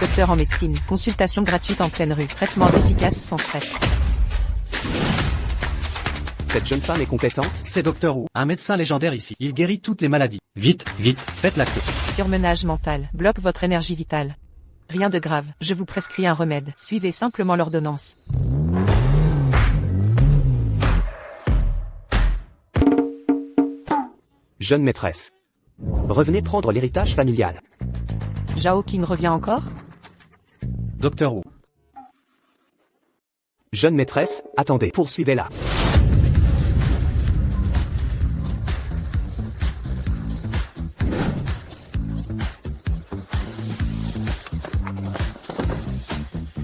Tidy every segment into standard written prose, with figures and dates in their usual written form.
Docteur en médecine. Consultation gratuite en pleine rue. Traitements efficaces sans frais. Cette jeune femme est compétente? C'est Docteur Wu, un médecin légendaire ici. Il guérit toutes les maladies. Vite, vite, faites la queue. Surmenage mental. Bloque votre énergie vitale. Rien de grave. Je vous prescris un remède. Suivez simplement l'ordonnance. Jeune maîtresse. Revenez prendre l'héritage familial. Zhao Qing revient encore? Docteur Wu. Jeune maîtresse, attendez, poursuivez-la.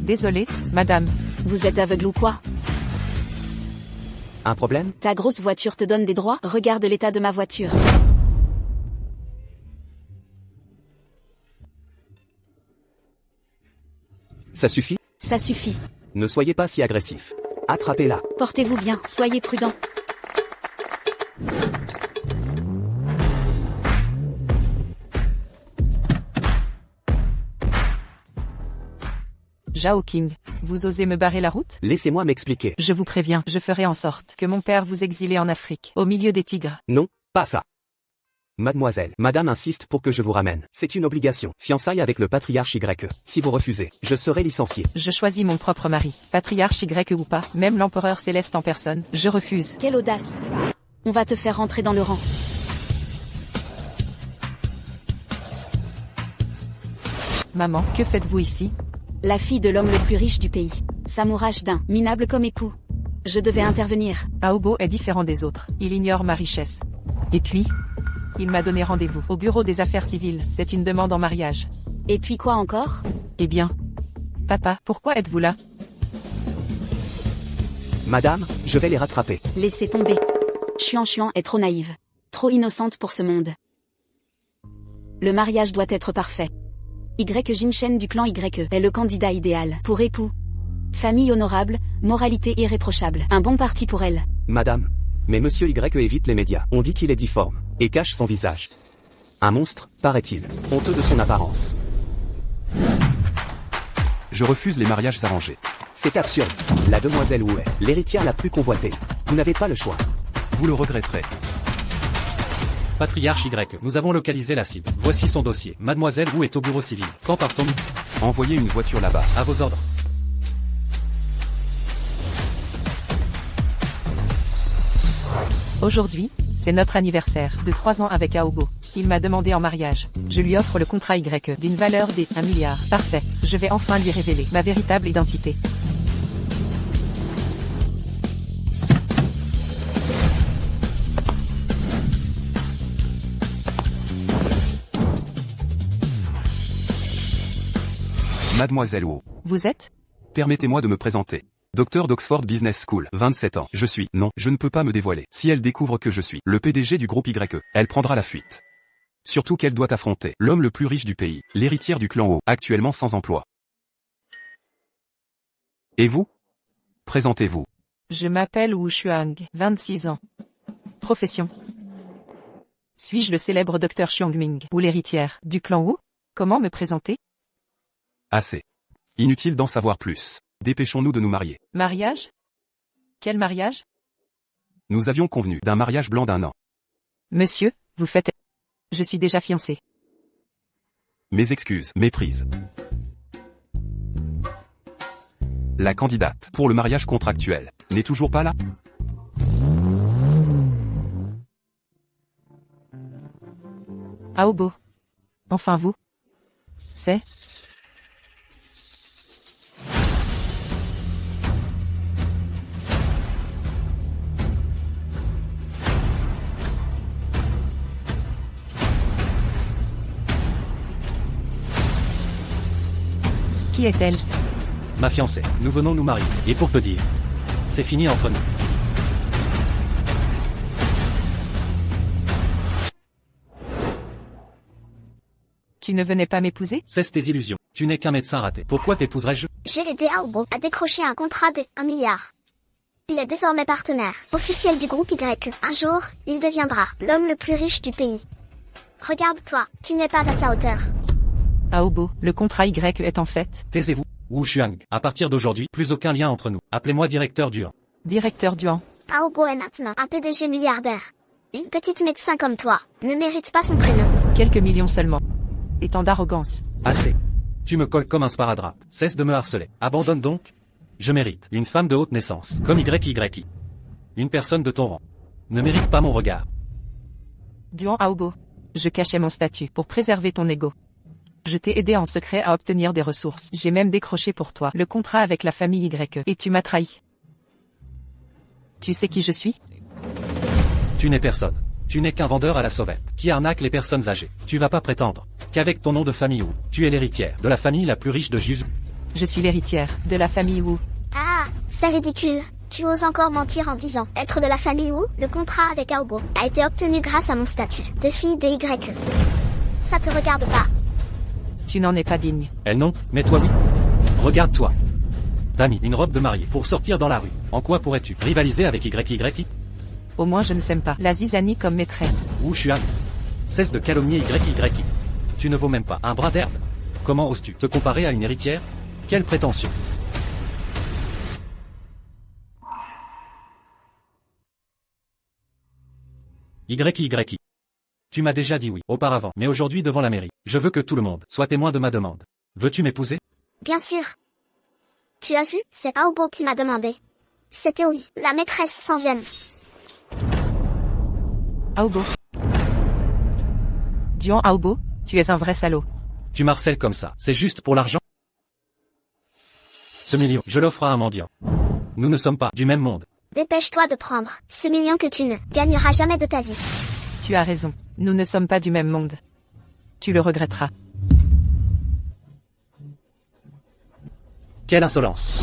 Désolée, madame. Vous êtes aveugle ou quoi? Un problème? Ta grosse voiture te donne des droits? Regarde l'état de ma voiture. Ça suffit? Ça suffit. Ne soyez pas si agressif. Attrapez-la. Portez-vous bien, soyez prudent. Zhao Qing, vous osez me barrer la route? Laissez-moi m'expliquer. Je vous préviens, je ferai en sorte que mon père vous exile en Afrique, au milieu des tigres. Non, pas ça. Mademoiselle, madame insiste pour que je vous ramène. C'est une obligation. Fiançailles avec le patriarche Y. Si vous refusez, je serai licencié. Je choisis mon propre mari. Patriarche Y ou pas, même l'empereur céleste en personne, je refuse. Quelle audace. On va te faire rentrer dans le rang. Maman, que faites-vous ici? La fille de l'homme le plus riche du pays. Samouraï d'un, minable comme époux. Je devais intervenir. Aobo est différent des autres. Il ignore ma richesse. Et puis, il m'a donné rendez-vous au bureau des affaires civiles. C'est une demande en mariage. Et puis quoi encore? Eh bien, papa, pourquoi êtes-vous là? Madame, je vais les rattraper. Laissez tomber. Chuan est trop naïve. Trop innocente pour ce monde. Le mariage doit être parfait. Jin-Shen du clan Y est le candidat idéal pour époux. Famille honorable, moralité irréprochable. Un bon parti pour elle. Madame. Mais monsieur Y évite les médias. On dit qu'il est difforme. Et cache son visage. Un monstre, paraît-il. Honteux de son apparence. Je refuse les mariages arrangés. C'est absurde. La demoiselle Wu est l'héritière la plus convoitée. Vous n'avez pas le choix. Vous le regretterez. Patriarche Y, nous avons localisé la cible. Voici son dossier. Mademoiselle Wu est au bureau civil. Quand partons-nous? Envoyez une voiture là-bas. À vos ordres. Aujourd'hui, c'est notre anniversaire de 3 ans avec Aobo. Il m'a demandé en mariage. Je lui offre le contrat Y d'une valeur de 1 milliard. Parfait. Je vais enfin lui révéler ma véritable identité. Mademoiselle Wu. Vous êtes? Permettez-moi de me présenter. Docteur d'Oxford Business School, 27 ans. Je suis, non, je ne peux pas me dévoiler. Si elle découvre que je suis le PDG du groupe Y, elle prendra la fuite. Surtout qu'elle doit affronter l'homme le plus riche du pays, l'héritière du clan O, actuellement sans emploi. Et vous? Présentez-vous. Je m'appelle Wu Shuang, 26 ans. Profession. Suis-je le célèbre docteur Xiongming, ou l'héritière du clan Wu? Comment me présenter? Assez. Inutile d'en savoir plus. Dépêchons-nous de nous marier. Mariage? Quel mariage? Nous avions convenu d'un mariage blanc d'1 an. Monsieur, vous faites... Je suis déjà fiancé. Mes excuses, méprise. La candidate pour le mariage contractuel n'est toujours pas là? Aobo. Enfin vous. C'est... Qui est-elle? Ma fiancée. Nous venons nous marier. Et pour te dire, c'est fini entre nous. Tu ne venais pas m'épouser? Cesse tes illusions. Tu n'es qu'un médecin raté. Pourquoi t'épouserais-je? J'ai aidé Aobo à décrocher un contrat de 1 milliard. Il est désormais partenaire officiel du groupe Y. Un jour, il deviendra l'homme le plus riche du pays. Regarde-toi, tu n'es pas à sa hauteur. Aobo, le contrat Y est en fait. Taisez-vous. Wu Xuang. À partir d'aujourd'hui, plus aucun lien entre nous. Appelez-moi directeur Duan. Directeur Duan. Aobo est maintenant un PDG milliardaire. Une petite médecin comme toi ne mérite pas son prénom. Quelques millions seulement. Et tant d'arrogance. Assez. Tu me colles comme un sparadrap. Cesse de me harceler. Abandonne donc. Je mérite une femme de haute naissance, comme YYI. Une personne de ton rang. Ne mérite pas mon regard. Duan Aobo. Je cachais mon statut pour préserver ton ego. Je t'ai aidé en secret à obtenir des ressources. J'ai même décroché pour toi le contrat avec la famille Y. Et tu m'as trahi. Tu sais qui je suis? Tu n'es personne. Tu n'es qu'un vendeur à la sauvette, qui arnaque les personnes âgées. Tu vas pas prétendre qu'avec ton nom de famille Wu, tu es l'héritière de la famille la plus riche de Juzhou. Je suis l'héritière de la famille Wu. Ah, c'est ridicule. Tu oses encore mentir en disant être de la famille Wu. Le contrat avec Aobo a été obtenu grâce à mon statut de fille de YE. Ça te regarde pas. Tu n'en es pas digne. Elle non, mais toi oui. Regarde-toi. T'as mis une robe de mariée pour sortir dans la rue. En quoi pourrais-tu rivaliser avec YYI? Au moins je ne sème pas la zizanie comme maîtresse. Wu Xuan. Cesse de calomnier YYI. Tu ne vaux même pas un bras d'herbe. Comment oses-tu te comparer à une héritière? Quelle prétention! YYI. Tu m'as déjà dit oui auparavant, mais aujourd'hui devant la mairie, je veux que tout le monde soit témoin de ma demande. Veux-tu m'épouser? Bien sûr. Tu as vu, c'est Aobo qui m'a demandé. C'était oui, la maîtresse sans gêne. Aobo. Duan Aobo, tu es un vrai salaud. Tu m'harcèles comme ça, c'est juste pour l'argent? Ce million, je l'offre à un mendiant. Nous ne sommes pas du même monde. Dépêche-toi de prendre ce million que tu ne gagneras jamais de ta vie. Tu as raison, nous ne sommes pas du même monde. Tu le regretteras. Quelle insolence!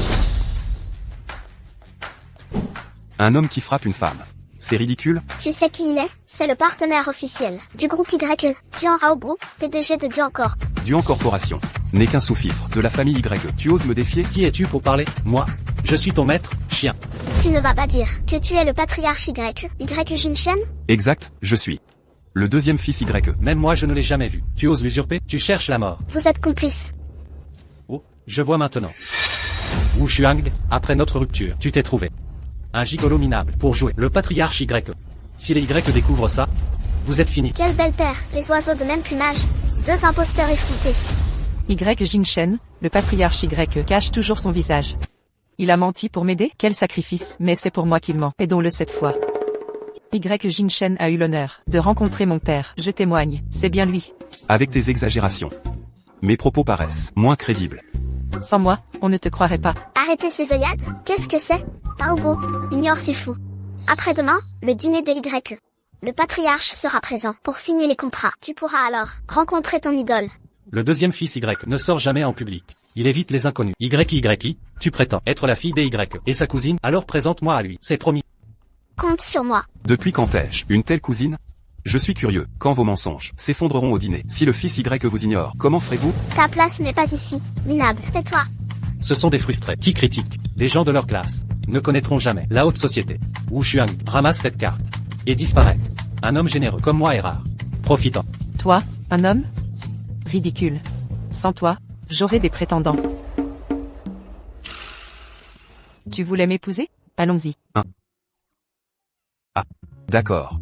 Un homme qui frappe une femme. C'est ridicule? Tu sais qui il est? C'est le partenaire officiel du groupe YE, Duan Aobo, PDG de Duan Corp. Duan Corporation. N'est qu'un sous-fifre de la famille YE. Tu oses me défier? Qui es-tu pour parler? Moi. Je suis ton maître, chien. Tu ne vas pas dire que tu es le patriarche Y Jinshen? Exact, je suis. Le deuxième fils YE. Même moi je ne l'ai jamais vu. Tu oses l'usurper? Tu cherches la mort. Vous êtes complices. Oh, je vois maintenant. Wu Xuang, après notre rupture, tu t'es trouvé un gigolo minable pour jouer le patriarche YE. Si les Y découvrent ça, vous êtes finis. Quel bel père, les oiseaux de même plumage. Deux imposteurs effrontés. Y Jinshen, le patriarche Y cache toujours son visage. Il a menti pour m'aider? Quel sacrifice, mais c'est pour moi qu'il ment. Aidons-le cette fois. Y Jinshen a eu l'honneur de rencontrer mon père. Je témoigne, c'est bien lui. Avec tes exagérations. Mes propos paraissent moins crédibles. Sans moi, on ne te croirait pas. Arrêtez ces œillades. Qu'est-ce que c'est? Aobo, ignore c'est fou. Après-demain, le dîner de YE. Le patriarche sera présent pour signer les contrats. Tu pourras alors rencontrer ton idole. Le deuxième fils Y ne sort jamais en public. Il évite les inconnus. YYI, tu prétends être la fille des Y et sa cousine, alors présente-moi à lui, c'est promis. Compte sur moi. Depuis quand ai-je une telle cousine? Je suis curieux, quand vos mensonges s'effondreront au dîner. Si le fils Y vous ignore, comment ferez-vous? Ta place n'est pas ici, minable. Tais-toi. Ce sont des frustrés qui critiquent. Des gens de leur classe ne connaîtront jamais la haute société. Wu Xuang ramasse cette carte et disparaît. Un homme généreux comme moi est rare. Profitant. Toi, un homme? Ridicule. Sans toi, j'aurais des prétendants. Tu voulais m'épouser? Allons-y. Ah, d'accord.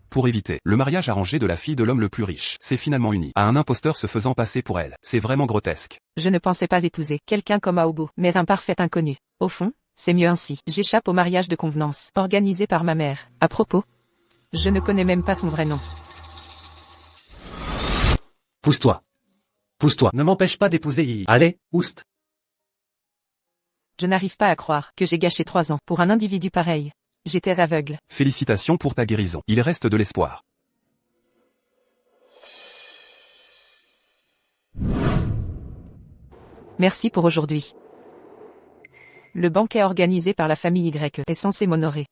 Pour éviter le mariage arrangé de la fille de l'homme le plus riche, c'est finalement uni à un imposteur se faisant passer pour elle. C'est vraiment grotesque. Je ne pensais pas épouser quelqu'un comme Aobo, mais un parfait inconnu. Au fond, c'est mieux ainsi. J'échappe au mariage de convenance, organisé par ma mère. À propos, je ne connais même pas son vrai nom. Pousse-toi. Pousse-toi. Ne m'empêche pas d'épouser Yi. Allez, oust. Je n'arrive pas à croire que j'ai gâché 3 ans pour un individu pareil. J'étais aveugle. Félicitations pour ta guérison. Il reste de l'espoir. Merci pour aujourd'hui. Le banquet organisé par la famille Y est censé m'honorer.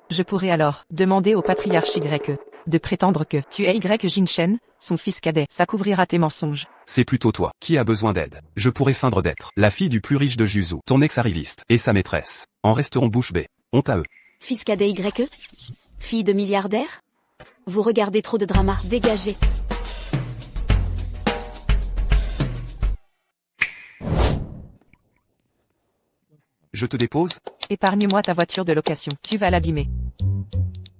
Je pourrais alors demander au patriarche Y de prétendre que tu es Y Jinshen, son fils cadet. Ça couvrira tes mensonges. C'est plutôt toi qui as besoin d'aide. Je pourrais feindre d'être la fille du plus riche de Juzhou, ton ex-arriviste, et sa maîtresse. En resteront bouche bée. Honte à eux. Fils cadet YE? Fille de milliardaire? Vous regardez trop de drama, dégagez. Je te dépose? Épargne-moi ta voiture de location, tu vas l'abîmer.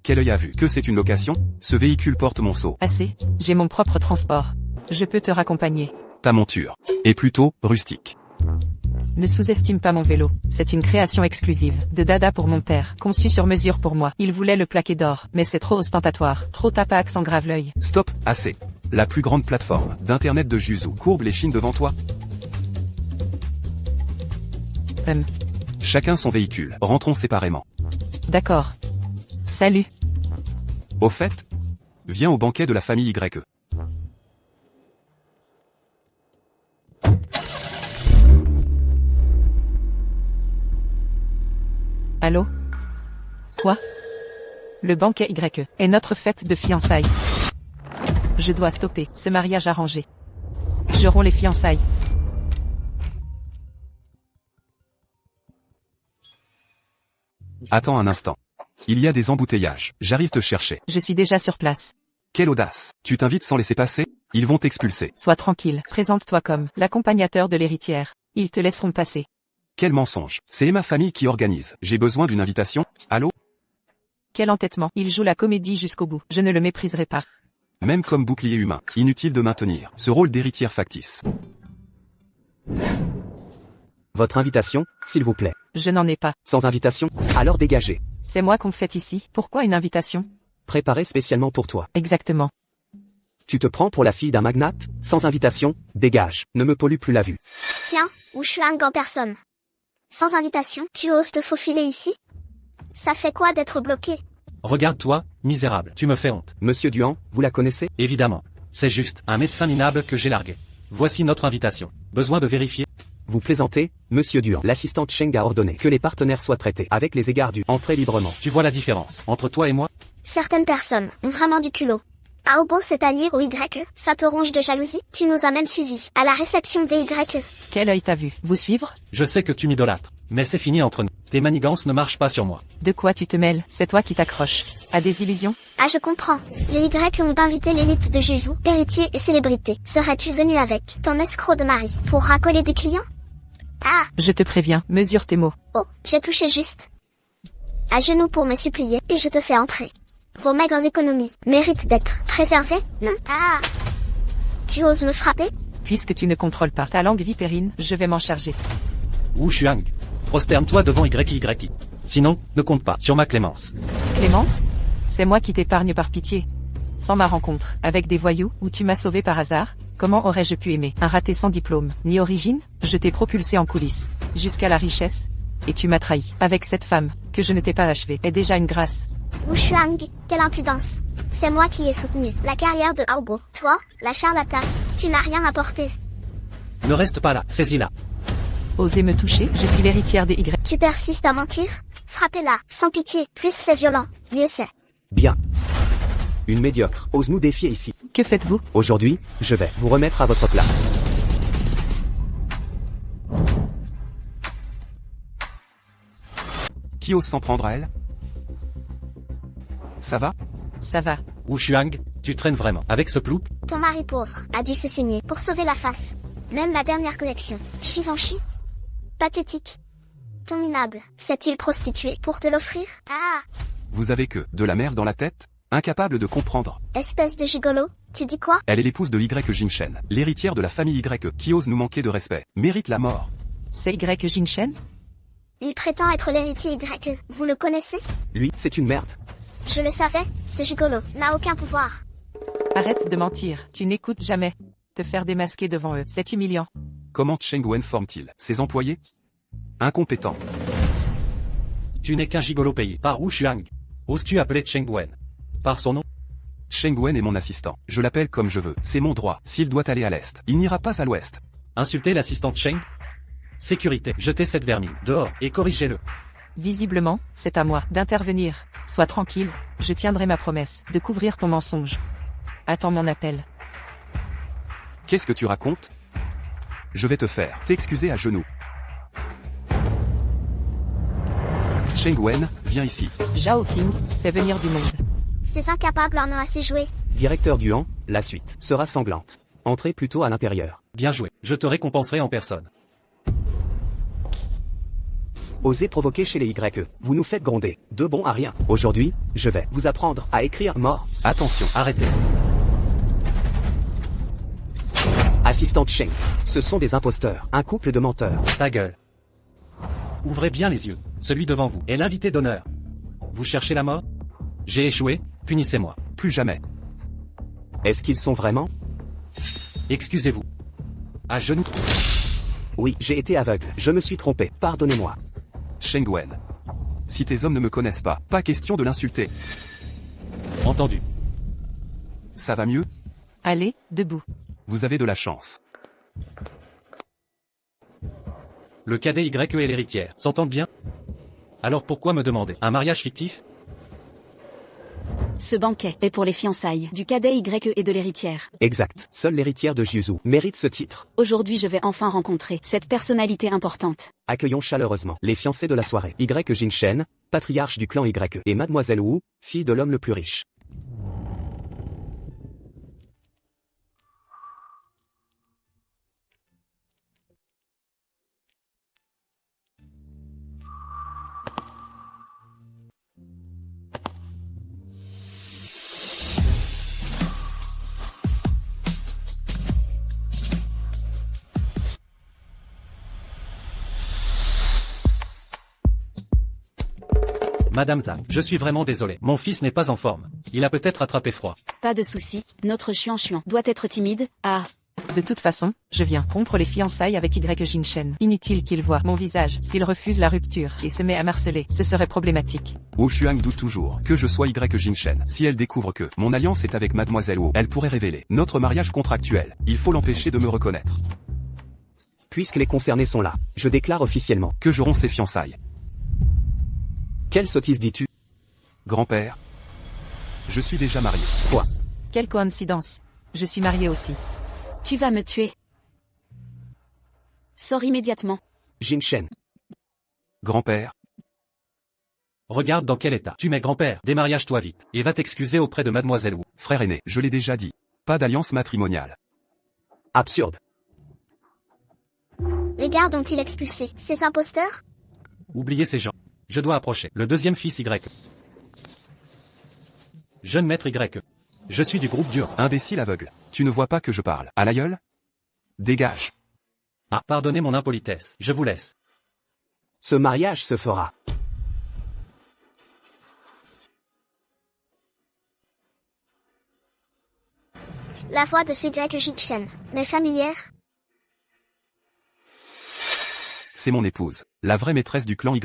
Quel œil a vu que c'est une location? Ce véhicule porte mon sceau. Assez, j'ai mon propre transport. Je peux te raccompagner. Ta monture est plutôt rustique. Ne sous-estime pas mon vélo, c'est une création exclusive, de Dada pour mon père, conçu sur mesure pour moi. Il voulait le plaquer d'or, mais c'est trop ostentatoire, trop tape à accent grave l'œil. Stop, assez. La plus grande plateforme d'internet de Juzu courbe les chines devant toi. Chacun son véhicule, rentrons séparément. D'accord. Salut. Au fait, viens au banquet de la famille YE. Allô? Quoi? Le banquet YE est notre fête de fiançailles. Je dois stopper ce mariage arrangé. Je romps les fiançailles. Attends un instant. Il y a des embouteillages, j'arrive te chercher. Je suis déjà sur place. Quelle audace. Tu t'invites sans laisser passer? Ils vont t'expulser. Sois tranquille, présente-toi comme l'accompagnateur de l'héritière. Ils te laisseront passer. Quel mensonge. C'est ma famille qui organise. J'ai besoin d'une invitation. Allô? Quel entêtement. Il joue la comédie jusqu'au bout. Je ne le mépriserai pas. Même comme bouclier humain, inutile de maintenir ce rôle d'héritière factice. Votre invitation, s'il vous plaît. Je n'en ai pas. Sans invitation? Alors dégagez. C'est moi qu'on fait ici. Pourquoi une invitation? Préparé spécialement pour toi. Exactement. Tu te prends pour la fille d'un magnate? Sans invitation? Dégage. Ne me pollue plus la vue. Tiens, Wu Shuang en personne. Sans invitation, tu oses te faufiler ici? Ça fait quoi d'être bloqué? Regarde-toi, misérable, tu me fais honte. Monsieur Duan, vous la connaissez? Évidemment. C'est juste un médecin minable que j'ai largué. Voici notre invitation. Besoin de vérifier? Vous plaisantez, Monsieur Duan. L'assistante Cheng a ordonné que les partenaires soient traités avec les égards dus. Entrez librement. Tu vois la différence entre toi et moi? Certaines personnes ont vraiment du culot. Aobo s'est allié au YE, ça te ronge de jalousie? Tu nous as même suivis à la réception des YE. Quel œil t'as vu? Vous suivre? Je sais que tu m'idolâtres, mais c'est fini entre nous. Tes manigances ne marchent pas sur moi. De quoi tu te mêles? C'est toi qui t'accroches à des illusions? Ah, je comprends. Les YE ont invité l'élite de Juzu, héritiers et célébrités. Serais-tu venu avec ton escroc de mari pour racoler des clients? Ah! Je te préviens, mesure tes mots. Oh, j'ai touché juste. À genoux pour me supplier, et je te fais entrer. Vos maigres économies méritent d'être préservées, non? Ah! Tu oses me frapper? Puisque tu ne contrôles pas ta langue vipérine, je vais m'en charger. Wu Shuang, prosterne-toi devant YY. Sinon, ne compte pas sur ma clémence. Clémence? C'est moi qui t'épargne par pitié. Sans ma rencontre avec des voyous, où tu m'as sauvé par hasard, comment aurais-je pu aimer un raté sans diplôme, ni origine? Je t'ai propulsé en coulisses, jusqu'à la richesse, et tu m'as trahi. Avec cette femme, que je ne t'ai pas achevée, est déjà une grâce. Wu Shuang, quelle impudence. C'est moi qui ai soutenu la carrière de Aobo. Toi, la charlatan, tu n'as rien apporté. Ne reste pas là, saisis-la. Osez me toucher, je suis l'héritière des Y. Tu persistes à mentir? Frappez-la, sans pitié. Plus c'est violent, mieux c'est. Bien. Une médiocre ose nous défier ici. Que faites-vous? Aujourd'hui, je vais vous remettre à votre place. Qui ose s'en prendre à elle? Ça va? Ça va. Wu Shuang, tu traînes vraiment avec ce ploup? Ton mari pauvre a dû se saigner pour sauver la face. Même la dernière collection. Givenchy? Pathétique. Ton minable s'est-il prostitué pour te l'offrir? Ah! Vous avez que de la merde dans la tête? Incapable de comprendre. Espèce de gigolo, tu dis quoi? Elle est l'épouse de Y Jingshen, l'héritière de la famille Y, qui ose nous manquer de respect, mérite la mort. C'est Y Jingshen? Il prétend être l'héritier Y. Vous le connaissez? Lui, c'est une merde. Je le savais, ce gigolo n'a aucun pouvoir. Arrête de mentir, tu n'écoutes jamais. Te faire démasquer devant eux, c'est humiliant. Comment Cheng Wen forme-t-il ses employés? Incompétents. Tu n'es qu'un gigolo payé par Wu Shuang. Oses-tu appeler Cheng Wen par son nom? Cheng Wen est mon assistant. Je l'appelle comme je veux. C'est mon droit. S'il doit aller à l'est, il n'ira pas à l'ouest. Insulter l'assistante Cheng? Sécurité, jetez cette vermine dehors et corrigez-le. Visiblement, c'est à moi d'intervenir. Sois tranquille, je tiendrai ma promesse de couvrir ton mensonge. Attends mon appel. Qu'est-ce que tu racontes? Je vais te faire t'excuser à genoux. Shengwen, viens ici. Zhao King, fait venir du monde. Ces incapables en ont assez joué. Directeur Duan, la suite sera sanglante. Entrez plutôt à l'intérieur. Bien joué. Je te récompenserai en personne. Osez provoquer chez les YE. Vous nous faites gronder. De bon à rien. Aujourd'hui, je vais vous apprendre à écrire mort. Attention. Arrêtez. Assistante Sheng. Ce sont des imposteurs. Un couple de menteurs. Ta gueule. Ouvrez bien les yeux. Celui devant vous est l'invité d'honneur. Vous cherchez la mort? J'ai échoué, punissez-moi. Plus jamais. Est-ce qu'ils sont vraiment? Excusez-vous. À genoux. Oui, j'ai été aveugle. Je me suis trompé. Pardonnez-moi. Shengwen. Si tes hommes ne me connaissent pas question de l'insulter. Entendu. Ça va mieux? Allez, debout. Vous avez de la chance. Le cadet YE et l'héritière s'entendent bien? Alors pourquoi me demander un mariage fictif? Ce banquet est pour les fiançailles du cadet YE et de l'héritière. Exact. Seule l'héritière de Jiuzu mérite ce titre. Aujourd'hui je vais enfin rencontrer cette personnalité importante. Accueillons chaleureusement les fiancés de la soirée. Jingshen, patriarche du clan YE, et Mademoiselle Wu, fille de l'homme le plus riche. Madame Zhang, je suis vraiment désolé. Mon fils n'est pas en forme. Il a peut-être attrapé froid. Pas de souci, notre Chuan doit être timide. Ah, De toute façon, je viens rompre les fiançailles avec Jingshen. Inutile qu'il voie mon visage. S'il refuse la rupture et se met à marceler, ce serait problématique. Wu Shuang doute toujours que je sois Jingshen. Si elle découvre que mon alliance est avec Mademoiselle Wu, elle pourrait révéler notre mariage contractuel. Il faut l'empêcher de me reconnaître. Puisque les concernés sont là, je déclare officiellement Que je romps ses fiançailles. Quelle sottise dis-tu? Grand-père. Je suis déjà marié. Quoi? Quelle coïncidence. Je suis mariée aussi. tu vas me tuer. Sors immédiatement. Jingshen. Grand-père. Regarde dans quel état. Tu mets grand-père. Démariage-toi vite. Et va t'excuser auprès de Mademoiselle Wu. Frère aîné, je l'ai déjà dit. Pas d'alliance matrimoniale. Absurde. Les gardes ont-ils expulsé ces imposteurs? Oubliez ces gens. Je dois approcher. Le deuxième fils Y. Jeune maître Y. Je suis du groupe dur. Imbécile aveugle. Tu ne vois pas que je parle. À l'aïeul? Dégage. Ah, pardonnez mon impolitesse. Je vous laisse. Ce mariage se fera. La voix de ce Jingshen, mais familière. C'est mon épouse. La vraie maîtresse du clan YE.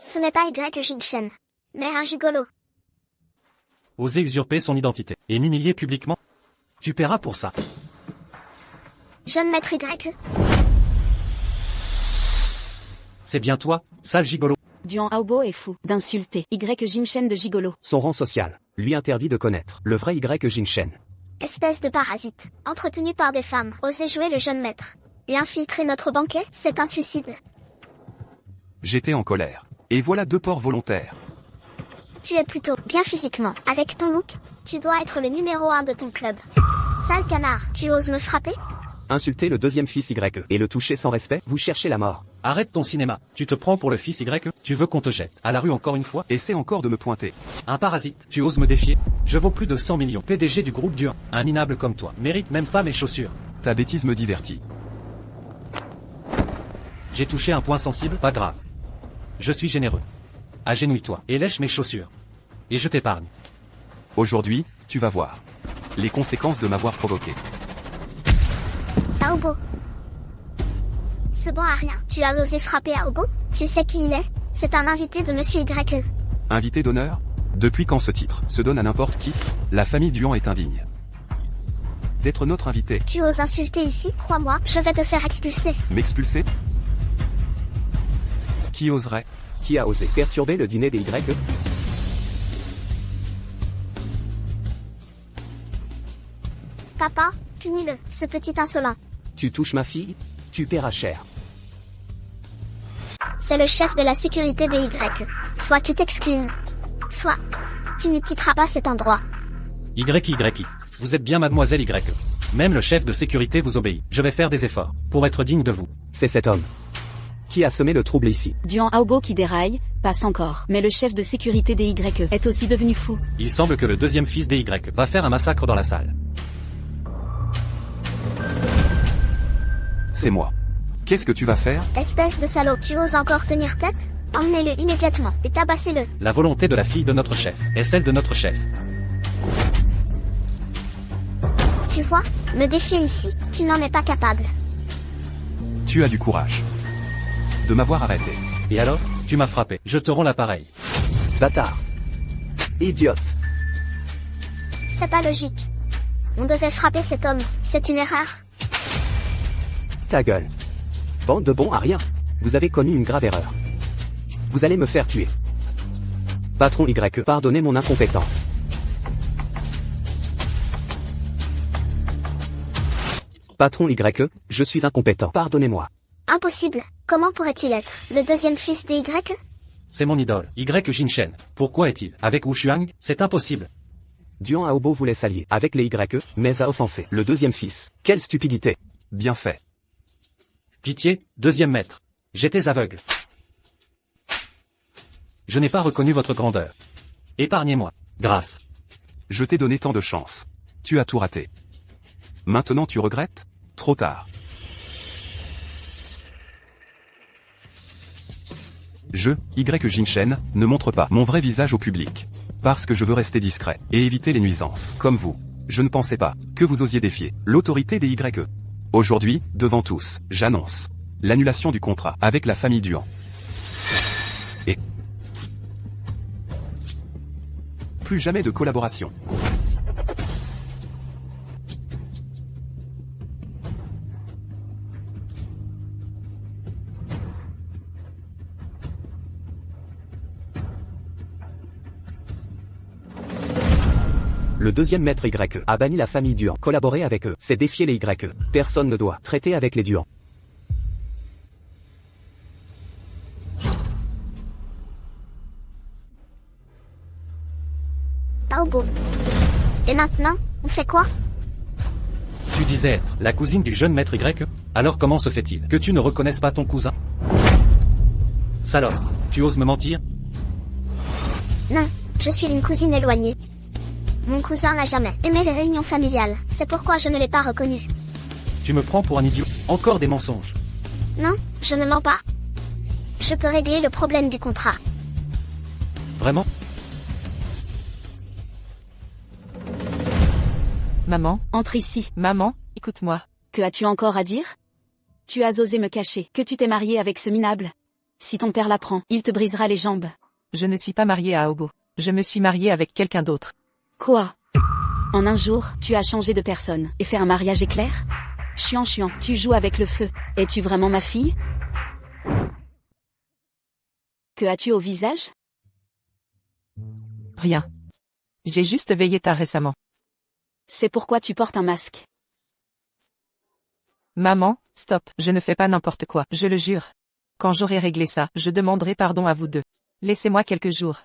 Ce n'est pas Jingshen, mais un gigolo. Oser usurper son identité. Et m'humilier publiquement. Tu paieras pour ça. Jeune maître YE. C'est bien toi, sale gigolo. Duan Aobo est fou d'insulter Jingshen de gigolo. Son rang social lui interdit de connaître le vrai Jingshen. Espèce de parasite, entretenu par des femmes, osez jouer le jeune maître. Et infiltrer notre banquet, c'est un suicide. J'étais en colère. Et voilà deux porcs volontaires. Tu es plutôt bien physiquement. Avec ton look, tu dois être le numéro 1 de ton club. Sale canard, tu oses me frapper? Insulter le deuxième fils YE et le toucher sans respect, vous cherchez la mort. Arrête ton cinéma. Tu te prends pour le fils YE. Tu veux qu'on te jette à la rue encore une fois? Essaie encore de me pointer. Un parasite. Tu oses me défier? Je vaux plus de 100 millions. PDG du groupe dur. Un minable comme toi. Mérite même pas mes chaussures. Ta bêtise me divertit. J'ai touché un point sensible, pas grave. Je suis généreux. Agenouille-toi et lèche mes chaussures. Et je t'épargne. Aujourd'hui, tu vas voir les conséquences de m'avoir provoqué. Aobo. Ce bon à rien. Tu as osé frapper Aobo? Tu sais qui il est? C'est un invité de Monsieur YE. Invité d'honneur? Depuis quand ce titre se donne à n'importe qui? La famille Duan est indigne d'être notre invité. Tu oses insulter ici? Crois-moi, je vais te faire expulser. M'expulser? Qui oserait? Qui a osé perturber le dîner des YE? Papa, punis-le, ce petit insolent. Tu touches ma fille? Tu paieras cher. C'est le chef de la sécurité des Y. Soit tu t'excuses, soit tu ne quitteras pas cet endroit. YY. Vous êtes bien mademoiselle Y. Même le chef de sécurité vous obéit. Je vais faire des efforts pour être digne de vous. C'est cet homme qui a semé le trouble ici. Duan Aobo qui déraille, passe encore. Mais le chef de sécurité des Y est aussi devenu fou. Il semble que le deuxième fils des Y va faire un massacre dans la salle. C'est moi. Qu'est-ce que tu vas faire? Espèce de salaud, tu oses encore tenir tête? Emmenez-le immédiatement et tabassez-le. La volonté de la fille de notre chef est celle de notre chef. Tu vois, me défier ici, tu n'en es pas capable. Tu as du courage de m'avoir arrêté. Et alors, tu m'as frappé. Je te rends l'appareil. Bâtard. Idiote. C'est pas logique. On devait frapper cet homme, c'est une erreur. Ta gueule. Bande de bons à rien. Vous avez commis une grave erreur. Vous allez me faire tuer. Patron Y, pardonnez mon incompétence. Patron Y, je suis incompétent. Pardonnez-moi. Impossible. Comment pourrait-il être le deuxième fils des Y? C'est mon idole. Y Jinshen. Pourquoi est-il avec Wu Shuang? C'est impossible. Duan Aobo voulait s'allier avec les Y, mais a offensé le deuxième fils. Quelle stupidité. Bien fait. Pitié, deuxième maître. J'étais aveugle. Je n'ai pas reconnu votre grandeur. Épargnez-moi. Grâce. Je t'ai donné tant de chance. Tu as tout raté. Maintenant tu regrettes? Trop tard. Je, Y Jinshen, ne montre pas mon vrai visage au public. Parce que je veux rester discret et éviter les nuisances. Comme vous, je ne pensais pas que vous osiez défier l'autorité des Y. Aujourd'hui, devant tous, j'annonce l'annulation du contrat avec la famille Duan. Et plus jamais de collaboration. Le deuxième maître Y a banni la famille Duan. Collaborer avec eux, c'est défier les Y. Personne ne doit traiter avec les Duan. Aobo. Et maintenant, on fait quoi? Tu disais être la cousine du jeune maître Y. Alors comment se fait-il que tu ne reconnaisses pas ton cousin? Salope, tu oses me mentir? Non, je suis une cousine éloignée. Mon cousin n'a jamais aimé les réunions familiales, c'est pourquoi je ne l'ai pas reconnu. Tu me prends pour un idiot. Encore des mensonges. Non, je ne mens pas. Je peux régler le problème du contrat. Vraiment? Maman, Entre ici. maman, écoute-moi. Que as-tu encore à dire? Tu as osé me cacher que tu t'es marié avec ce minable. Si ton père l'apprend, il te brisera les jambes. Je ne suis pas mariée à Aobo. Je me suis mariée avec quelqu'un d'autre. Quoi? En un jour, tu as changé de personne et fait un mariage éclair? Chuan, tu joues avec le feu. Es-tu vraiment ma fille? Que as-tu au visage? Rien. J'ai juste veillé tard récemment. C'est pourquoi tu portes un masque. Maman, stop, je ne fais pas n'importe quoi, je le jure. Quand j'aurai réglé ça, je demanderai pardon à vous deux. Laissez-moi quelques jours.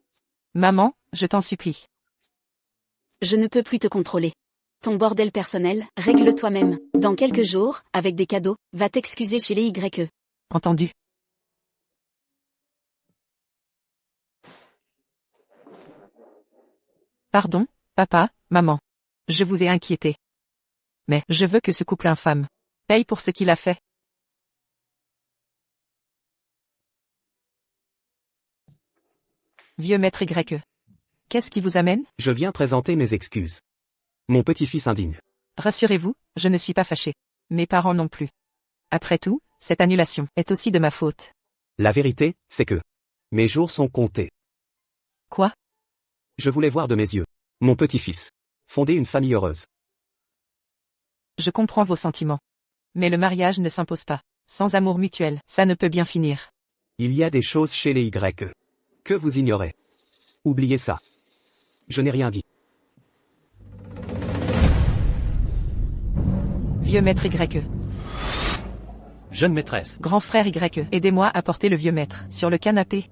Maman, je t'en supplie. Je ne peux plus te contrôler. Ton bordel personnel, règle toi-même. Dans quelques jours, avec des cadeaux, va t'excuser chez les YE. Entendu. Pardon, papa, maman. Je vous ai inquiété. Mais je veux que ce couple infâme paye pour ce qu'il a fait. Vieux maître Y. Qu'est-ce qui vous amène? Je viens présenter mes excuses. Mon petit-fils indigne. Rassurez-vous, je ne suis pas fâché. Mes parents non plus. Après tout, cette annulation est aussi de ma faute. La vérité, c'est que mes jours sont comptés. Quoi? Je voulais voir de mes yeux mon petit-fils fonder une famille heureuse. Je comprends vos sentiments. Mais le mariage ne s'impose pas. Sans amour mutuel, ça ne peut bien finir. Il y a des choses chez les Y que vous ignorez. Oubliez ça. Je n'ai rien dit. Vieux maître Y. Jeune maîtresse. Grand frère Y, aidez-moi à porter le vieux maître sur le canapé.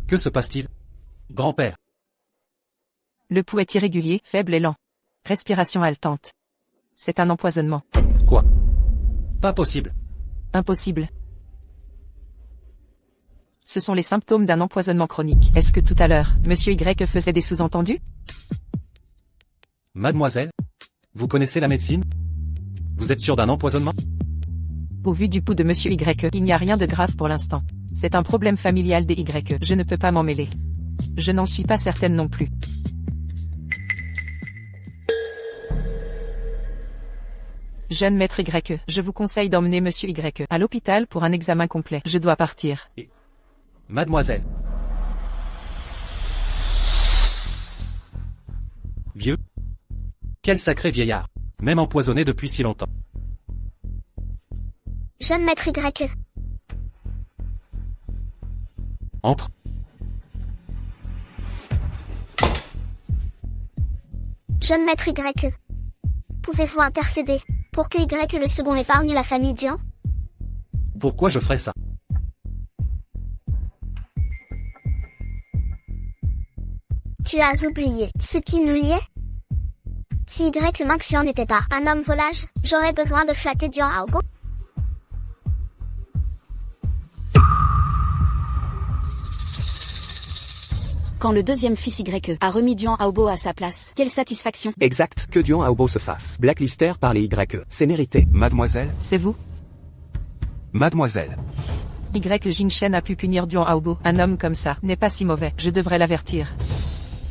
Que se passe-t-il? Grand-père. Le pouls est irrégulier, faible et lent. Respiration haletante. C'est un empoisonnement. Quoi? Pas possible. Impossible. Ce sont les symptômes d'un empoisonnement chronique. Est-ce que tout à l'heure, Monsieur Y faisait des sous-entendus? Mademoiselle? Vous connaissez la médecine? Vous êtes sûr d'un empoisonnement? Au vu du pouls de Monsieur Y, il n'y a rien de grave pour l'instant. C'est un problème familial des Y, je ne peux pas m'en mêler. Je n'en suis pas certaine non plus. Jeune maître Y, je vous conseille d'emmener Monsieur Y à l'hôpital pour un examen complet. Je dois partir. Mademoiselle. Vieux? Quel sacré vieillard. Même empoisonné depuis si longtemps. Jeune maître Y. Entre. Jeune maître Y. Pouvez-vous intercéder pour que Y le second épargne la famille Dian? Pourquoi je ferais ça? Tu as oublié ce qui nous liait? Si Y Manxian n'était pas un homme volage, j'aurais besoin de flatter Dian Aogo. Quand le deuxième fils Y a remis Duan Aobo à sa place, quelle satisfaction. Exact, que Duan Aobo se fasse blacklister par les Y, c'est mérité. Mademoiselle? C'est vous? Mademoiselle. Y Jingshen a pu punir Duan Aobo. Un homme comme ça n'est pas si mauvais, je devrais l'avertir.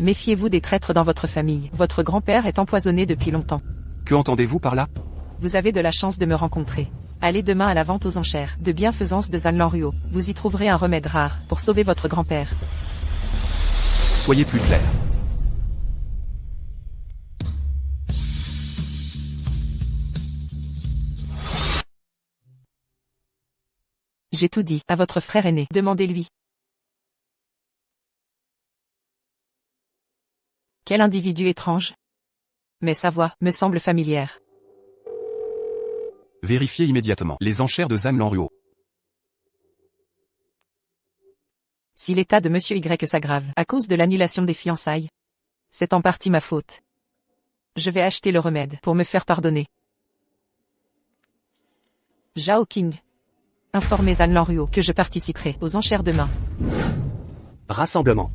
Méfiez-vous des traîtres dans votre famille. Votre grand-père est empoisonné depuis longtemps. Que entendez-vous par là? Vous avez de la chance de me rencontrer. Allez demain à la vente aux enchères de bienfaisance de Zanlanruo. Vous y trouverez un remède rare pour sauver votre grand-père. Soyez plus clair. J'ai tout dit à votre frère aîné. Demandez-lui. Quel individu étrange. Mais sa voix me semble familière. Vérifiez immédiatement les enchères de Zanlanruo. Si l'état de Monsieur Y s'aggrave à cause de l'annulation des fiançailles, c'est en partie ma faute. Je vais acheter le remède pour me faire pardonner. Zhao King. Informez Zanlanruo que je participerai aux enchères demain. Rassemblement.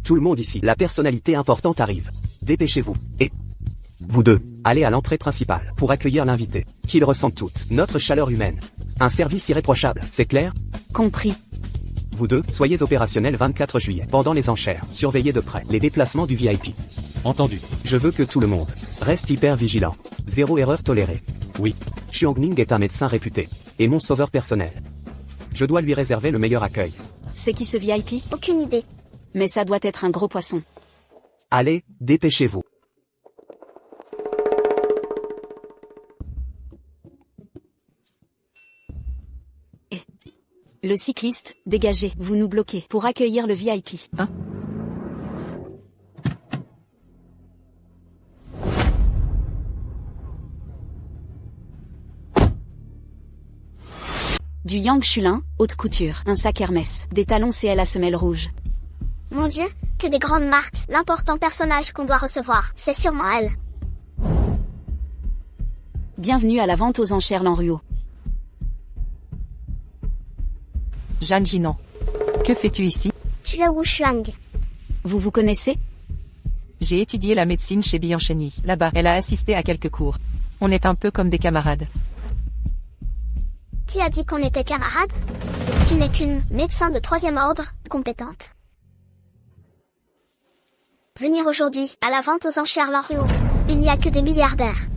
Tout le monde ici, la personnalité importante arrive. Dépêchez-vous. Et vous deux, allez à l'entrée principale pour accueillir l'invité. Qu'ils ressentent toute notre chaleur humaine. Un service irréprochable, c'est clair? Compris. Vous deux, soyez opérationnels 24 juillet. Pendant les enchères, surveillez de près les déplacements du VIP. Entendu. Je veux que tout le monde reste hyper vigilant. Zéro erreur tolérée. Oui. Xiangning est un médecin réputé. Et mon sauveur personnel. Je dois lui réserver le meilleur accueil. C'est qui ce VIP? Aucune idée. Mais ça doit être un gros poisson. Allez, dépêchez-vous. Le cycliste, dégagez, vous nous bloquez pour accueillir le VIP. Hein? Du Yang Shulin, haute couture, un sac Hermès, des talons CL à semelle rouge. Mon Dieu, que des grandes marques. L'important personnage qu'on doit recevoir, c'est sûrement elle. Bienvenue à la vente aux enchères Lanruo. Jeanne Jinan. Que fais-tu ici? Tu es Wu Shuang. Vous vous connaissez? J'ai étudié la médecine chez Biancheni. Là-bas, elle a assisté à quelques cours. On est un peu comme des camarades. Qui a dit qu'on était camarades? Tu n'es qu'une médecin de 3e ordre, compétente. Venir aujourd'hui, à la vente aux enchères Lanruo. Il n'y a que des milliardaires.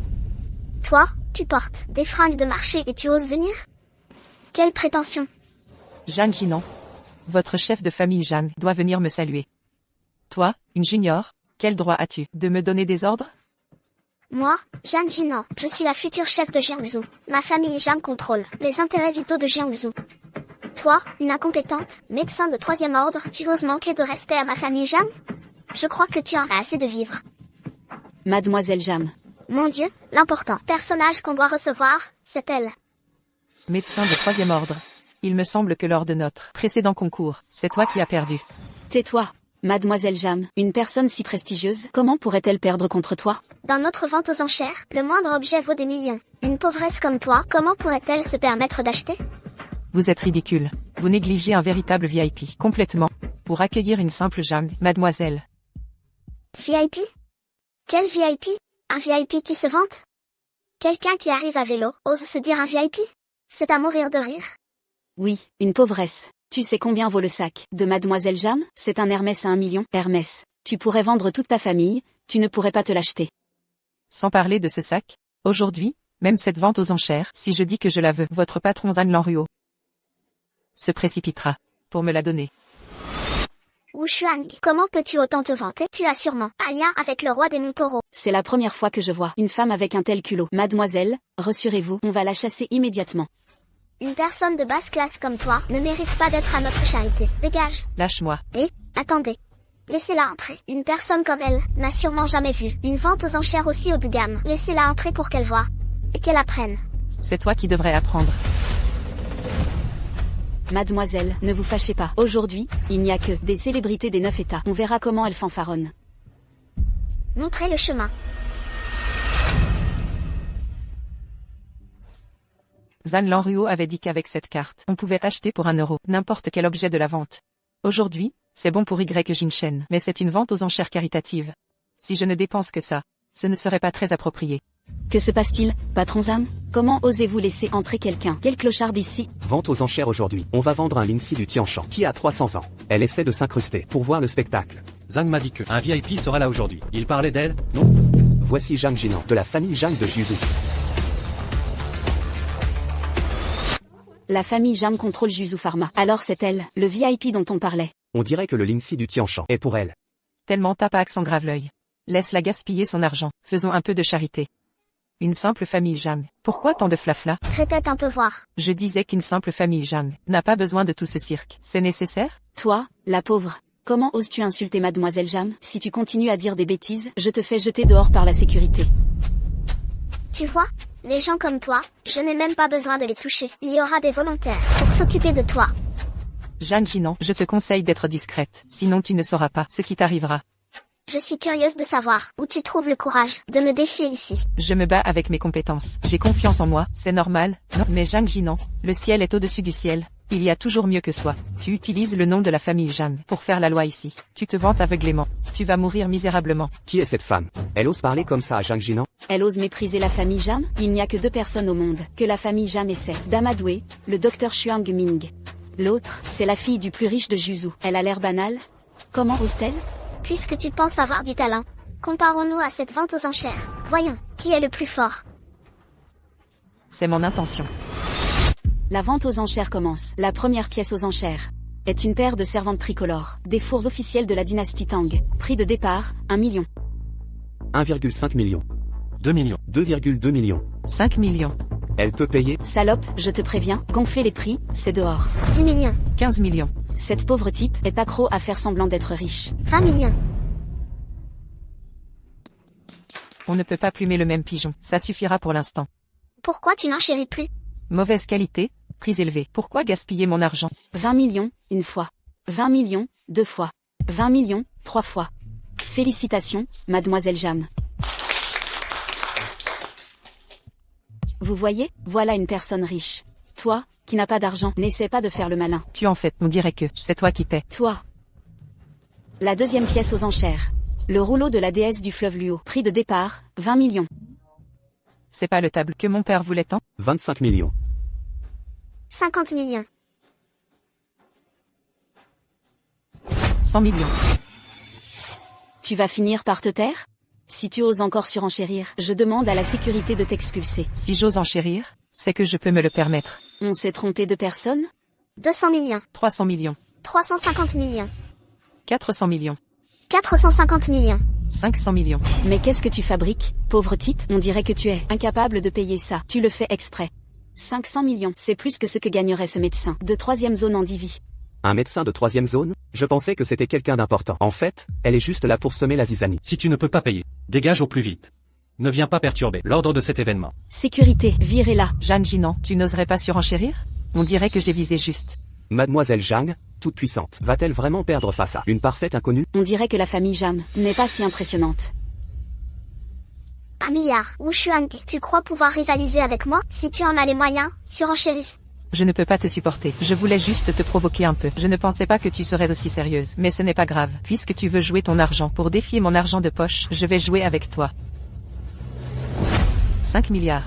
Toi, tu portes des fringues de marché et tu oses venir? Quelle prétention! Jeanne Jinan. Votre chef de famille Jeanne doit venir me saluer. Toi, une junior, quel droit as-tu de me donner des ordres? Moi, Jeanne Jinan, je suis la future chef de Jiangsu. Ma famille Jeanne contrôle les intérêts vitaux de Jiangsu. Toi, une incompétente, médecin de 3e ordre, tu oses manquer de respect à ma famille Jeanne? Je crois que tu en as assez de vivre. Mademoiselle Jam. Mon Dieu, l'important personnage qu'on doit recevoir, c'est elle. Médecin de troisième ordre. Il me semble que lors de notre précédent concours, c'est toi qui as perdu. Tais-toi, Mademoiselle Jam, une personne si prestigieuse, comment pourrait-elle perdre contre toi? Dans notre vente aux enchères, le moindre objet vaut des millions. Une pauvresse comme toi, comment pourrait-elle se permettre d'acheter? Vous êtes ridicule. Vous négligez un véritable VIP, complètement, pour accueillir une simple Jam, mademoiselle. VIP? Quel VIP? Un VIP qui se vante? Quelqu'un qui arrive à vélo, ose se dire un VIP? C'est à mourir de rire. Oui, une pauvresse. Tu sais combien vaut le sac de Mademoiselle Jam? C'est un Hermès à 1 million. Hermès. Tu pourrais vendre toute ta famille, tu ne pourrais pas te l'acheter. Sans parler de ce sac, aujourd'hui, même cette vente aux enchères, si je dis que je la veux, votre patron Zan Lanruo se précipitera pour me la donner. Wu Shuang, comment peux-tu autant te vanter? Tu as sûrement un lien avec le roi des Montaureaux. C'est la première fois que je vois une femme avec un tel culot. Mademoiselle, rassurez-vous, on va la chasser immédiatement. Une personne de basse classe comme toi ne mérite pas d'être à notre charité. Dégage. Lâche-moi. Et, attendez. Laissez-la entrer. Une personne comme elle n'a sûrement jamais vu une vente aux enchères aussi haut de gamme. Laissez-la entrer pour qu'elle voie. Et qu'elle apprenne. C'est toi qui devrais apprendre. Mademoiselle, ne vous fâchez pas. Aujourd'hui, il n'y a que des célébrités des 9 États. On verra comment elles fanfaronnent. Montrez le chemin. Zan Lanruo avait dit qu'avec cette carte, on pouvait acheter pour 1 euro n'importe quel objet de la vente. Aujourd'hui, c'est bon pour Y Jinshen, mais c'est une vente aux enchères caritatives. Si je ne dépense que ça, ce ne serait pas très approprié. Que se passe-t-il, patron Zam? Comment osez-vous laisser entrer quelqu'un? Quel clochard d'ici? Vente aux enchères aujourd'hui. On va vendre un Lindsay du Tianshan, qui a 300 ans. Elle essaie de s'incruster pour voir le spectacle. Zhang m'a dit que un VIP sera là aujourd'hui. Il parlait d'elle, non? Voici Zhang Jinan, de la famille Zhang de Juzhou. La famille Jam contrôle Juzhou Pharma. Alors c'est elle, le VIP dont on parlait. On dirait que le Lindsay du Tianshan est pour elle. Tellement tape à accent grave l'œil. Laisse-la gaspiller son argent. Faisons un peu de charité. Une simple famille Jam. Pourquoi tant de flafla? Répète un peu voir. Je disais qu'une simple famille Jam n'a pas besoin de tout ce cirque. C'est nécessaire? Toi, la pauvre. Comment oses-tu insulter Mademoiselle Jam? Si tu continues à dire des bêtises, je te fais jeter dehors par la sécurité. Tu vois, les gens comme toi, je n'ai même pas besoin de les toucher. Il y aura des volontaires pour s'occuper de toi. Jeanne Jinan, je te conseille d'être discrète, sinon tu ne sauras pas ce qui t'arrivera. Je suis curieuse de savoir où tu trouves le courage de me défier ici. Je me bats avec mes compétences. J'ai confiance en moi, c'est normal. Non, mais Zhang Jinan, le ciel est au-dessus du ciel. Il y a toujours mieux que soi. Tu utilises le nom de la famille Zhang pour faire la loi ici. Tu te vantes aveuglément. Tu vas mourir misérablement. Qui est cette femme? Elle ose parler comme ça à Zhang Jinan? Elle ose mépriser la famille Jam? Il n'y a que 2 personnes au monde que la famille Jam essaie. Dama douée, le docteur Xuang Ming. L'autre, c'est la fille du plus riche de Juzhou. Elle a l'air banale. Comment ose-t-elle? Puisque tu penses avoir du talent, comparons-nous à cette vente aux enchères. Voyons, qui est le plus fort? C'est mon intention. La vente aux enchères commence. La première pièce aux enchères est une paire de servantes tricolores, des fours officiels de la dynastie Tang. Prix de départ, 1 million. 1,5 million. 2 millions. 2,2 millions. 5 millions. Elle peut payer? Salope, je te préviens, gonfler les prix, c'est dehors. 10 millions. 15 millions. Cette pauvre type est accro à faire semblant d'être riche. 20 millions. On ne peut pas plumer le même pigeon. Ça suffira pour l'instant. Pourquoi tu n'enchéris plus? Mauvaise qualité, prix élevé. Pourquoi gaspiller mon argent? 20 millions, une fois. 20 millions, 2 fois. 20 millions, 3 fois. Félicitations, Mademoiselle Jam. Vous voyez, voilà une personne riche. Toi, qui n'as pas d'argent, n'essaie pas de faire le malin. Tu en fait, on dirait que c'est toi qui paies. Toi. La deuxième pièce aux enchères. Le rouleau de la déesse du fleuve Luo. Prix de départ, 20 millions. C'est pas le table que mon père voulait tant? 25 millions. 50 millions. 100 millions. Tu vas finir par te taire? Si tu oses encore surenchérir, je demande à la sécurité de t'expulser. Si j'ose enchérir, c'est que je peux me le permettre. On s'est trompé de personne? 200 millions. 300 millions. 350 millions. 400 millions. 450 millions. 500 millions. Mais qu'est-ce que tu fabriques, pauvre type? On dirait que tu es incapable de payer ça. Tu le fais exprès. 500 millions, c'est plus que ce que gagnerait ce médecin de 3e zone en Divi. Un médecin de 3e zone? Je pensais que c'était quelqu'un d'important. En fait, elle est juste là pour semer la zizanie. Si tu ne peux pas payer, dégage au plus vite. Ne viens pas perturber l'ordre de cet événement. Sécurité, virez-la. Jeanne Ginan, tu n'oserais pas surenchérir? On dirait que j'ai visé juste. Mademoiselle Zhang, toute puissante, va-t-elle vraiment perdre face à une parfaite inconnue? On dirait que la famille Jam n'est pas si impressionnante. 1 milliard. Wu Shuang, tu crois pouvoir rivaliser avec moi? Si tu en as les moyens, surenchéris. Je ne peux pas te supporter. Je voulais juste te provoquer un peu. Je ne pensais pas que tu serais aussi sérieuse. Mais ce n'est pas grave. Puisque tu veux jouer ton argent pour défier mon argent de poche, je vais jouer avec toi. 5 milliards.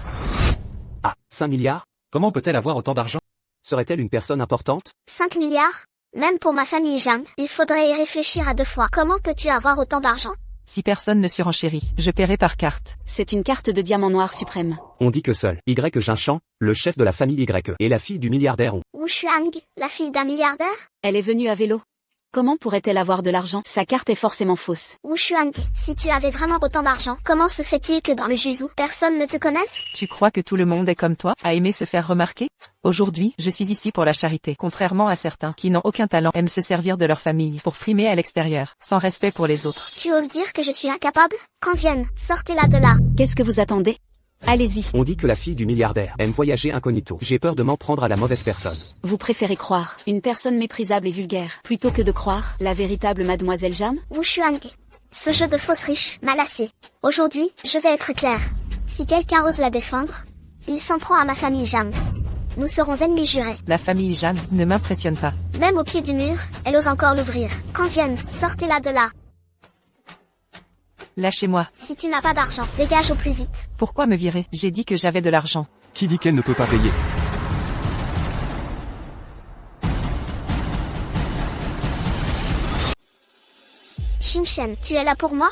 Ah, 5 milliards? Comment peut-elle avoir autant d'argent? Serait-elle une personne importante? 5 milliards? Même pour ma famille Zhang, il faudrait y réfléchir à 2 fois. Comment peux-tu avoir autant d'argent? Si personne ne surenchérit, je paierai par carte. C'est une carte de diamant noir suprême. On dit que seul Y Jinchan, le chef de la famille Y, et la fille du milliardaire ont. Wu Shuang, la fille d'un milliardaire? Elle est venue à vélo. Comment pourrait-elle avoir de l'argent? Sa carte est forcément fausse. Wu Shuang, si tu avais vraiment autant d'argent, comment se fait-il que dans le Juzu, personne ne te connaisse? Tu crois que tout le monde est comme toi, à aimer se faire remarquer? Aujourd'hui, je suis ici pour la charité, contrairement à certains qui n'ont aucun talent, aiment se servir de leur famille pour frimer à l'extérieur, sans respect pour les autres. Tu oses dire que je suis incapable? Qu'en vienne, sortez-la de là. Qu'est-ce que vous attendez? Allez-y. On dit que la fille du milliardaire aime voyager incognito. J'ai peur de m'en prendre à la mauvaise personne. Vous préférez croire une personne méprisable et vulgaire, plutôt que de croire la véritable mademoiselle Jam? Wu Shuang, ce jeu de fausse riche m'a lassé. Aujourd'hui, je vais être clair. Si quelqu'un ose la défendre, il s'en prend à ma famille Jam. Nous serons ennemis jurés. La famille Jeanne ne m'impressionne pas. Même au pied du mur, elle ose encore l'ouvrir. Qu'en vienne, sortez-la de là. Lâchez-moi. Si tu n'as pas d'argent, dégage au plus vite. Pourquoi me virer? J'ai dit que j'avais de l'argent. Qui dit qu'elle ne peut pas payer? Xingchen, tu es là pour moi?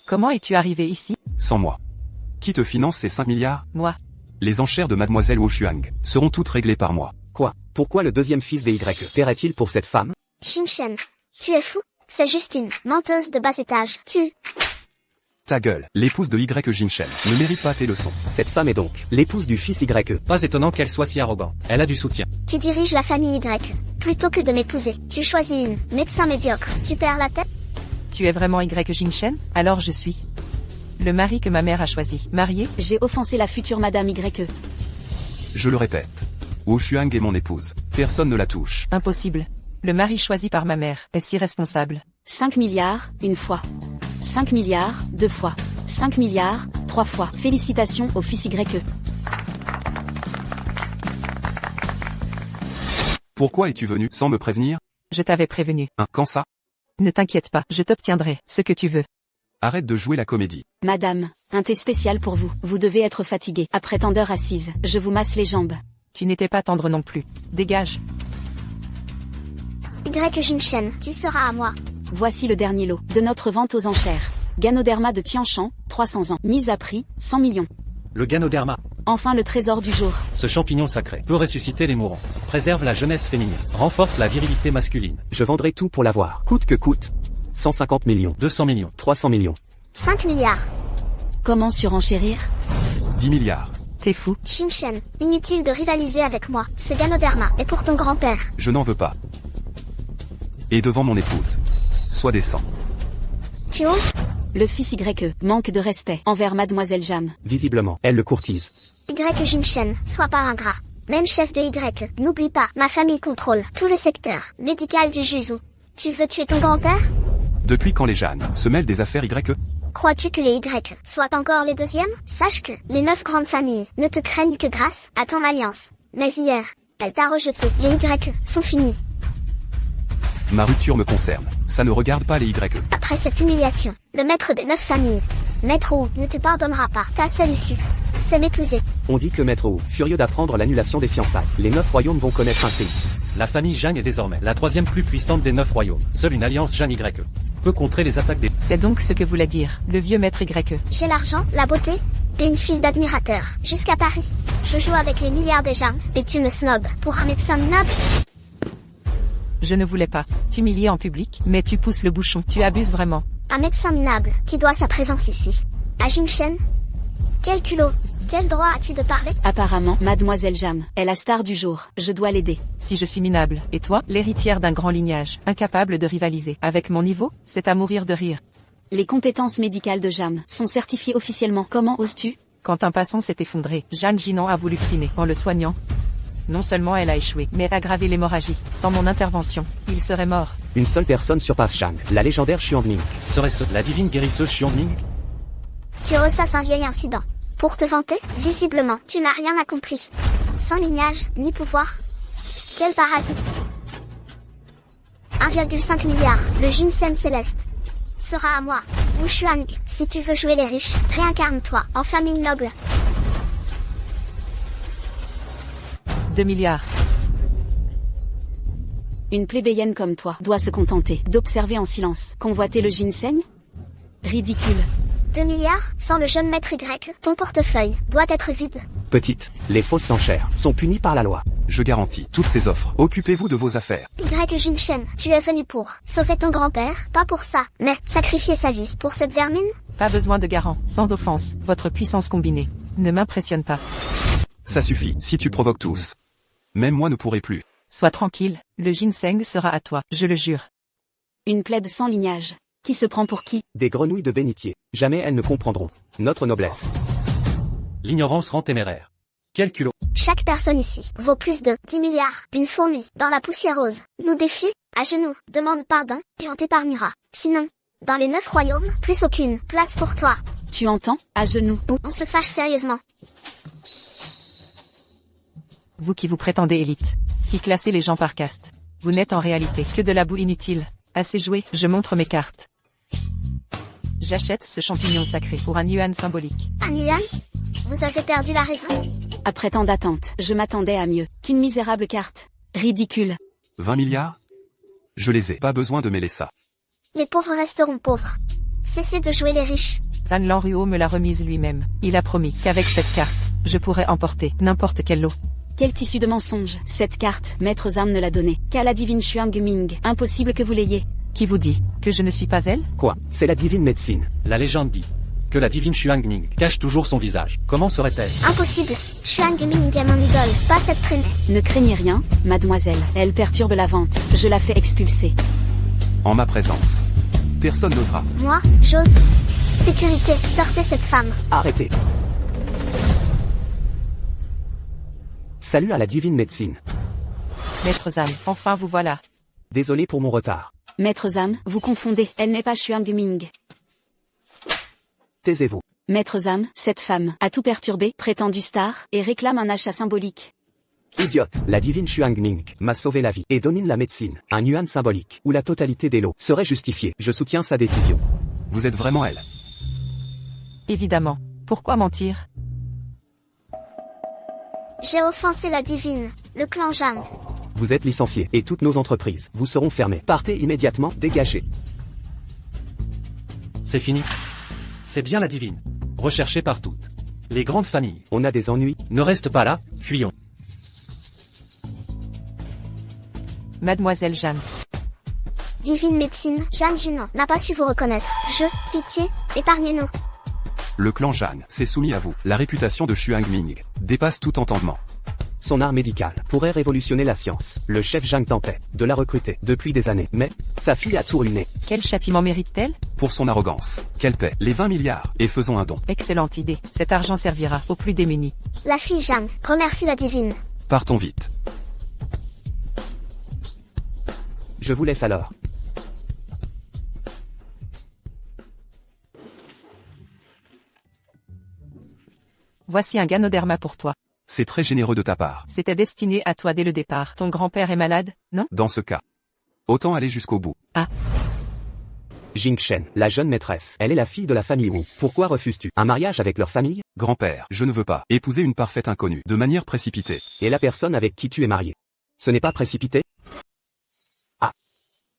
Comment es-tu arrivé ici? Sans moi. Qui te finance ces 5 milliards? Moi. Les enchères de Mademoiselle Wu Shuang seront toutes réglées par moi. Quoi? Pourquoi le deuxième fils des Y paierait-il pour cette femme? Xingchen, tu es fou? C'est juste une menteuse de bas étage. Ta gueule, l'épouse de Y Jinshen ne mérite pas tes leçons. Cette femme est donc l'épouse du fils Y. Pas étonnant qu'elle soit si arrogante. Elle a du soutien. Tu diriges la famille Y. Plutôt que de m'épouser, tu choisis une médecin médiocre. Tu perds la tête? Tu es vraiment Y Jinshen? Alors je suis le mari que ma mère a choisi. Marié? J'ai offensé la future madame Y. Je le répète. Wu Shuang est mon épouse. Personne ne la touche. Impossible. Le mari choisi par ma mère est si responsable. 5 milliards, une fois. 5 milliards, 2 fois. 5 milliards, 3 fois. Félicitations au fils Y. Pourquoi es-tu venu sans me prévenir? Je t'avais prévenu. Quand ça? Ne t'inquiète pas, je t'obtiendrai ce que tu veux. Arrête de jouer la comédie. Madame, un thé spécial pour vous. Vous devez être fatiguée. Après tant d'heures assises, je vous masse les jambes. Tu n'étais pas tendre non plus. Dégage. Y Jinshen, tu seras à moi. Voici le dernier lot de notre vente aux enchères. Ganoderma de Tianshan, 300 ans. Mise à prix, 100 millions. Le Ganoderma. Enfin le trésor du jour. Ce champignon sacré peut ressusciter les mourants. Préserve la jeunesse féminine. Renforce la virilité masculine. Je vendrai tout pour l'avoir. Coûte que coûte. 150 millions. 200 millions. 300 millions. 5 milliards. Comment surenchérir? 10 milliards. T'es fou. Xingchen, inutile de rivaliser avec moi. Ce Ganoderma est pour ton grand-père. Je n'en veux pas. Et devant mon épouse. Sois décent. Tu oses? Le fils Y manque de respect envers mademoiselle Jam. Visiblement, elle le courtise. Y Jinshen, sois pas ingrat. Même chef de Y, n'oublie pas, ma famille contrôle tout le secteur médical du Juzu. Tu veux tuer ton grand-père? Depuis quand les Jeanne se mêlent des affaires Y? Crois-tu que les Y soient encore les deuxièmes? Sache que les 9 grandes familles ne te craignent que grâce à ton alliance. Mais hier, elle t'a rejeté. Les Y sont finis. Ma rupture me concerne. Ça ne regarde pas les Y. Après cette humiliation, le maître des 9 familles, Maître Wu, ne te pardonnera pas. Ta seule issue, c'est m'épouser. On dit que Maître Wu, furieux d'apprendre l'annulation des fiançailles, les 9 royaumes vont connaître un séisme. La famille Zhang est désormais la troisième plus puissante des 9 royaumes. Seule une alliance Zhang Y peut contrer les attaques des... C'est donc ce que voulait dire le vieux maître Y. J'ai l'argent, la beauté, et une file d'admirateurs. Jusqu'à Paris. Je joue avec les milliards des gens, et tu me snobs pour un médecin minable. Je ne voulais pas t'humilier en public, mais tu pousses le bouchon. Tu abuses vraiment. Un médecin minable, qui doit sa présence ici. À Jinshen? Quel culot. Quel droit as-tu de parler? Apparemment, mademoiselle Jam est la star du jour. Je dois l'aider. Si je suis minable, et toi, l'héritière d'un grand lignage, incapable de rivaliser avec mon niveau, c'est à mourir de rire. Les compétences médicales de Jam sont certifiées officiellement. Comment oses-tu? Quand un passant s'est effondré, Jeanne Ginan a voulu criner. En le soignant, non seulement elle a échoué, mais a aggravé l'hémorragie. Sans mon intervention, il serait mort. Une seule personne surpasse Shang, la légendaire Xuanming. Serait-ce la divine guérisseuse Xuanming? Tu ressasses un vieil incident. Pour te vanter, visiblement, tu n'as rien accompli. Sans lignage, ni pouvoir. Quel parasite. 1,5 milliard, le ginseng céleste. Sera à moi. Wu Shuang, si tu veux jouer les riches, réincarne-toi en famille noble. 2 milliards. Une plébéienne comme toi doit se contenter d'observer en silence. Convoiter le ginseng? Ridicule. 2 milliards, sans le jeune maître Y, ton portefeuille doit être vide. Petite, les fausses enchères sont punies par la loi. Je garantis toutes ces offres. Occupez-vous de vos affaires. Y Jinshen, tu es venu pour sauver ton grand-père, pas pour ça, mais sacrifier sa vie pour cette vermine? Pas besoin de garant, sans offense, votre puissance combinée ne m'impressionne pas. Ça suffit, si tu provoques tous. Même moi ne pourrai plus. Sois tranquille, le ginseng sera à toi, je le jure. Une plèbe sans lignage. Qui se prend pour qui? Des grenouilles de bénitier. Jamais elles ne comprendront notre noblesse. L'ignorance rend téméraire. Quel culot. Chaque personne ici vaut plus de 10 milliards. Une fourmi, dans la poussière rose, nous défie, à genoux, demande pardon, et on t'épargnera. Sinon, dans les 9 royaumes, plus aucune place pour toi. Tu entends? À genoux. Ou on se fâche sérieusement. Vous qui vous prétendez élite, qui classez les gens par caste, vous n'êtes en réalité que de la boue inutile. Assez joué, je montre mes cartes. J'achète ce champignon sacré pour un yuan symbolique. Un yuan? Vous avez perdu la raison. Après tant d'attentes, je m'attendais à mieux qu'une misérable carte. Ridicule. 20 milliards? Je les ai. Pas besoin de mêler ça. Les pauvres resteront pauvres. Cessez de jouer les riches. Zan Lanruo me l'a remise lui-même. Il a promis qu'avec cette carte, je pourrais emporter n'importe quel lot. Quel tissu de mensonge. Cette carte, Maître Zam ne l'a donnée qu'à la divine Xuanming. Impossible que vous l'ayez. Qui vous dit que je ne suis pas elle? Quoi? C'est la divine médecine. La légende dit que la divine Xuanming cache toujours son visage. Comment serait-elle? Impossible. Xuanming est mon idole, pas cette traînée. Ne craignez rien, mademoiselle. Elle perturbe la vente. Je la fais expulser. En ma présence. Personne n'osera. Moi, j'ose. Sécurité, sortez cette femme. Arrêtez. Salut à la divine médecine. Maître Zam, enfin vous voilà. Désolé pour mon retard. Maître Zam, vous confondez. Elle n'est pas Xuanming. Taisez-vous. Maître Zam, cette femme a tout perturbé, prétendue star, et réclame un achat symbolique. Idiote, la divine Xuanming m'a sauvé la vie et domine la médecine. Un yuan symbolique, où la totalité des lots serait justifiée. Je soutiens sa décision. Vous êtes vraiment elle. Évidemment. Pourquoi mentir? J'ai offensé la divine, le clan Zhang. Vous êtes licencié et toutes nos entreprises vous seront fermées. Partez immédiatement, dégagez. C'est fini. C'est bien la divine. Recherchée par toutes les grandes familles. On a des ennuis. Ne reste pas là, fuyons. Mademoiselle Jeanne. Divine médecine, Jeanne Jinan n'a pas su vous reconnaître. Pitié, épargnez-nous. Le clan Jeanne s'est soumis à vous. La réputation de Xuanming dépasse tout entendement. Son art médical pourrait révolutionner la science. Le chef Zhang tentait de la recruter depuis des années, mais sa fille a tout ruiné. Quel châtiment mérite-t-elle? Pour son arrogance, qu'elle paie les 20 milliards et faisons un don. Excellente idée. Cet argent servira aux plus démunis. La fille Zhang remercie la divine. Partons vite. Je vous laisse alors. Voici un ganoderma pour toi. C'est très généreux de ta part. C'était destiné à toi dès le départ. Ton grand-père est malade, non? Dans ce cas, autant aller jusqu'au bout. Jing Shen, la jeune maîtresse. Elle est la fille de la famille Wu. Pourquoi refuses-tu un mariage avec leur famille? Grand-père, je ne veux pas épouser une parfaite inconnue de manière précipitée. Et la personne avec qui tu es marié? Ce n'est pas précipité?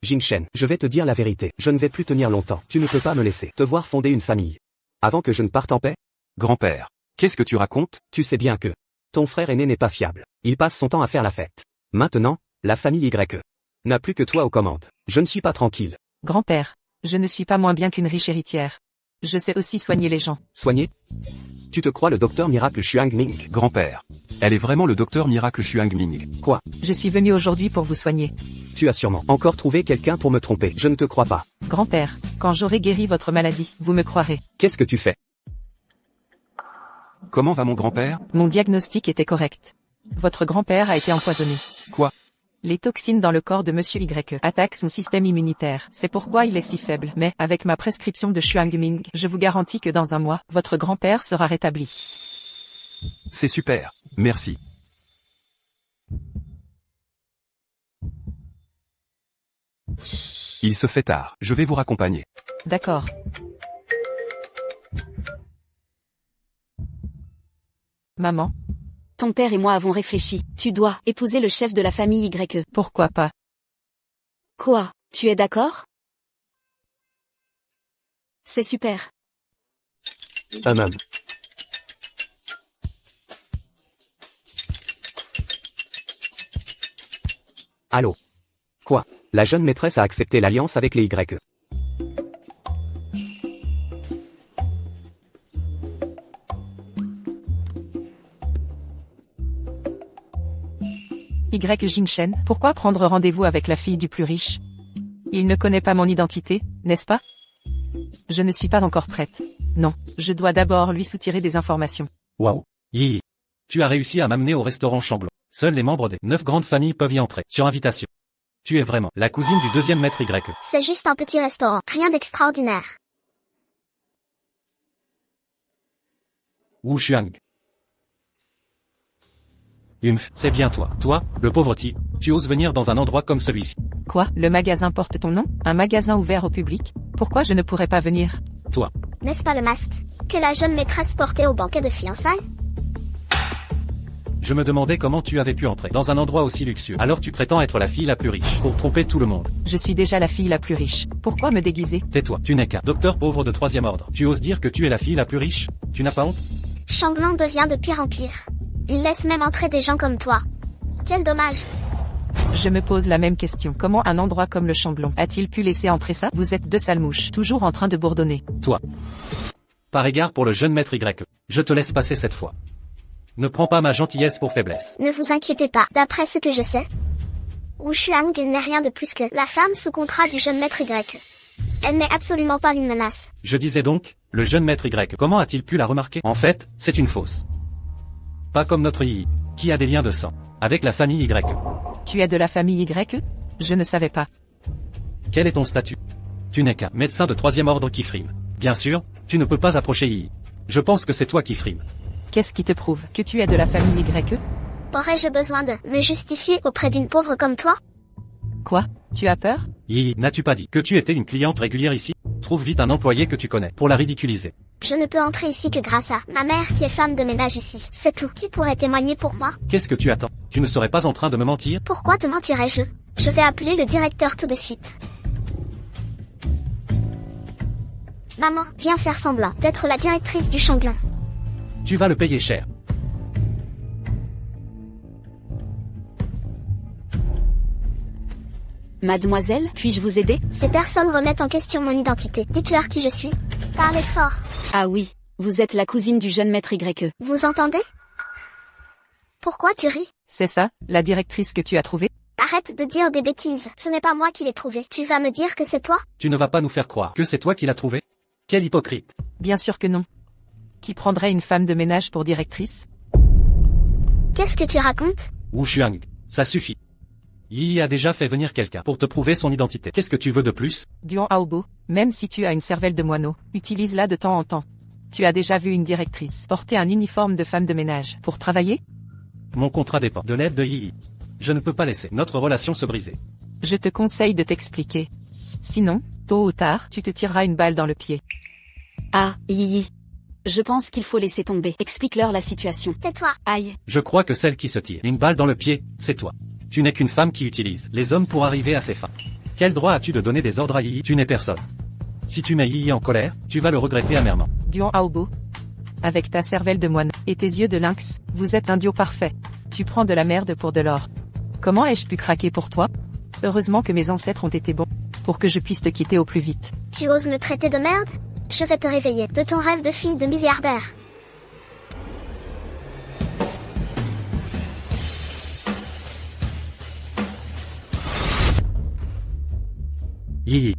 Jing Shen, je vais te dire la vérité. Je ne vais plus tenir longtemps. Tu ne peux pas me laisser te voir fonder une famille avant que je ne parte en paix? Grand-père, qu'est-ce que tu racontes? Tu sais bien que ton frère aîné n'est pas fiable. Il passe son temps à faire la fête. Maintenant, la famille Y n'a plus que toi aux commandes. Je ne suis pas tranquille. Grand-père, je ne suis pas moins bien qu'une riche héritière. Je sais aussi soigner les gens. Soigner? Tu te crois le docteur miracle Xuanming? Grand-père, elle est vraiment le docteur miracle Xuanming. Quoi? Je suis venu aujourd'hui pour vous soigner. Tu as sûrement encore trouvé quelqu'un pour me tromper. Je ne te crois pas. Grand-père, quand j'aurai guéri votre maladie, vous me croirez. Qu'est-ce que tu fais? Comment va mon grand-père? Mon diagnostic était correct. Votre grand-père a été empoisonné. Quoi? Les toxines dans le corps de Monsieur Y attaquent son système immunitaire. C'est pourquoi il est si faible. Mais, avec ma prescription de Shuangming, je vous garantis que dans un mois, votre grand-père sera rétabli. C'est super. Merci. Il se fait tard. Je vais vous raccompagner. D'accord. Maman, Ton père et moi avons réfléchi. Tu dois épouser le chef de la famille YE. pourquoi pas? Quoi? Tu es d'accord? C'est super. Hum. Allô? Quoi? La jeune maîtresse a accepté l'alliance avec les Y. Y Jingshen, pourquoi prendre rendez-vous avec la fille du plus riche? Il ne connaît pas mon identité, n'est-ce pas? Je ne suis pas encore prête. Non, je dois d'abord lui soutirer des informations. Waouh. Yi. Tu as réussi à m'amener au restaurant Chamblon. Seuls les membres des 9 grandes familles peuvent y entrer, sur invitation. Tu es vraiment la cousine du deuxième maître Y. C'est juste un petit restaurant, rien d'extraordinaire. Wu Shuang. C'est bien toi. Toi, le pauvre type, tu oses venir dans un endroit comme celui-ci. Quoi? Le magasin porte ton nom? Un magasin ouvert au public? Pourquoi je ne pourrais pas venir? Toi. N'est-ce pas le masque que la jeune maîtresse portait au banquet de fiançailles? Je me demandais comment tu avais pu entrer dans un endroit aussi luxueux. Alors tu prétends être la fille la plus riche, pour tromper tout le monde. Je suis déjà la fille la plus riche. Pourquoi me déguiser? Tais-toi, tu n'es qu'un docteur pauvre de 3e ordre. Tu oses dire que tu es la fille la plus riche? Tu n'as pas honte? Changlin devient de pire en pire. Il laisse même entrer des gens comme toi. Quel dommage. Je me pose la même question. Comment un endroit comme le Chamblon a-t-il pu laisser entrer ça? Vous êtes deux sales mouches, toujours en train de bourdonner. Toi. Par égard pour le jeune maître Y, je te laisse passer cette fois. Ne prends pas ma gentillesse pour faiblesse. Ne vous inquiétez pas, d'après ce que je sais, Wu Shuang n'est rien de plus que la femme sous contrat du jeune maître Y. Elle n'est absolument pas une menace. Je disais donc, le jeune maître Y, comment a-t-il pu la remarquer? En fait, c'est une fausse. Pas comme notre Yi, qui a des liens de sang, avec la famille Y. Tu es de la famille Y? Je ne savais pas. Quel est ton statut? Tu n'es qu'un médecin de 3e ordre qui frime. Bien sûr, tu ne peux pas approcher Yi. Je pense que c'est toi qui frimes. Qu'est-ce qui te prouve que tu es de la famille Y? Aurais-je besoin de me justifier auprès d'une pauvre comme toi? Quoi? Tu as peur? Yi, n'as-tu pas dit que tu étais une cliente régulière ici? Trouve vite un employé que tu connais, pour la ridiculiser. Je ne peux entrer ici que grâce à ma mère qui est femme de ménage ici. C'est tout. Qui pourrait témoigner pour moi? Qu'est-ce que tu attends? Tu ne serais pas en train de me mentir? Pourquoi te mentirais-je? Je vais appeler le directeur tout de suite. Maman, viens faire semblant d'être la directrice du Changlin. Tu vas le payer cher. Mademoiselle, puis-je vous aider? Ces personnes remettent en question mon identité. Dites-leur qui je suis. Parlez fort. Ah oui, vous êtes la cousine du jeune maître Y. Vous entendez? Pourquoi tu ris? C'est ça, la directrice que tu as trouvée? Arrête de dire des bêtises. Ce n'est pas moi qui l'ai trouvée. Tu vas me dire que c'est toi? Tu ne vas pas nous faire croire que c'est toi qui l'as trouvé? Quel hypocrite. Bien sûr que non. Qui prendrait une femme de ménage pour directrice? Qu'est-ce que tu racontes? Wu Shuang, ça suffit. Yi a déjà fait venir quelqu'un pour te prouver son identité. Qu'est-ce que tu veux de plus? Duan Aobo, même si tu as une cervelle de moineau, utilise-la de temps en temps. Tu as déjà vu une directrice porter un uniforme de femme de ménage pour travailler? Mon contrat dépend de l'aide de Yi. Je ne peux pas laisser notre relation se briser. Je te conseille de t'expliquer. Sinon, tôt ou tard, tu te tireras une balle dans le pied. Ah, Yi. Je pense qu'il faut laisser tomber. Explique-leur la situation. Tais-toi. Aïe. Je crois que celle qui se tire une balle dans le pied, c'est toi. Tu n'es qu'une femme qui utilise les hommes pour arriver à ses fins. Quel droit as-tu de donner des ordres à Yi? Tu n'es personne. Si tu mets Yi en colère, tu vas le regretter amèrement. Duan Aobo. Avec ta cervelle de moine et tes yeux de lynx, vous êtes un duo parfait. Tu prends de la merde pour de l'or. Comment ai-je pu craquer pour toi? Heureusement que mes ancêtres ont été bons, pour que je puisse te quitter au plus vite. Tu oses me traiter de merde? Je vais te réveiller de ton rêve de fille de milliardaire. Yi.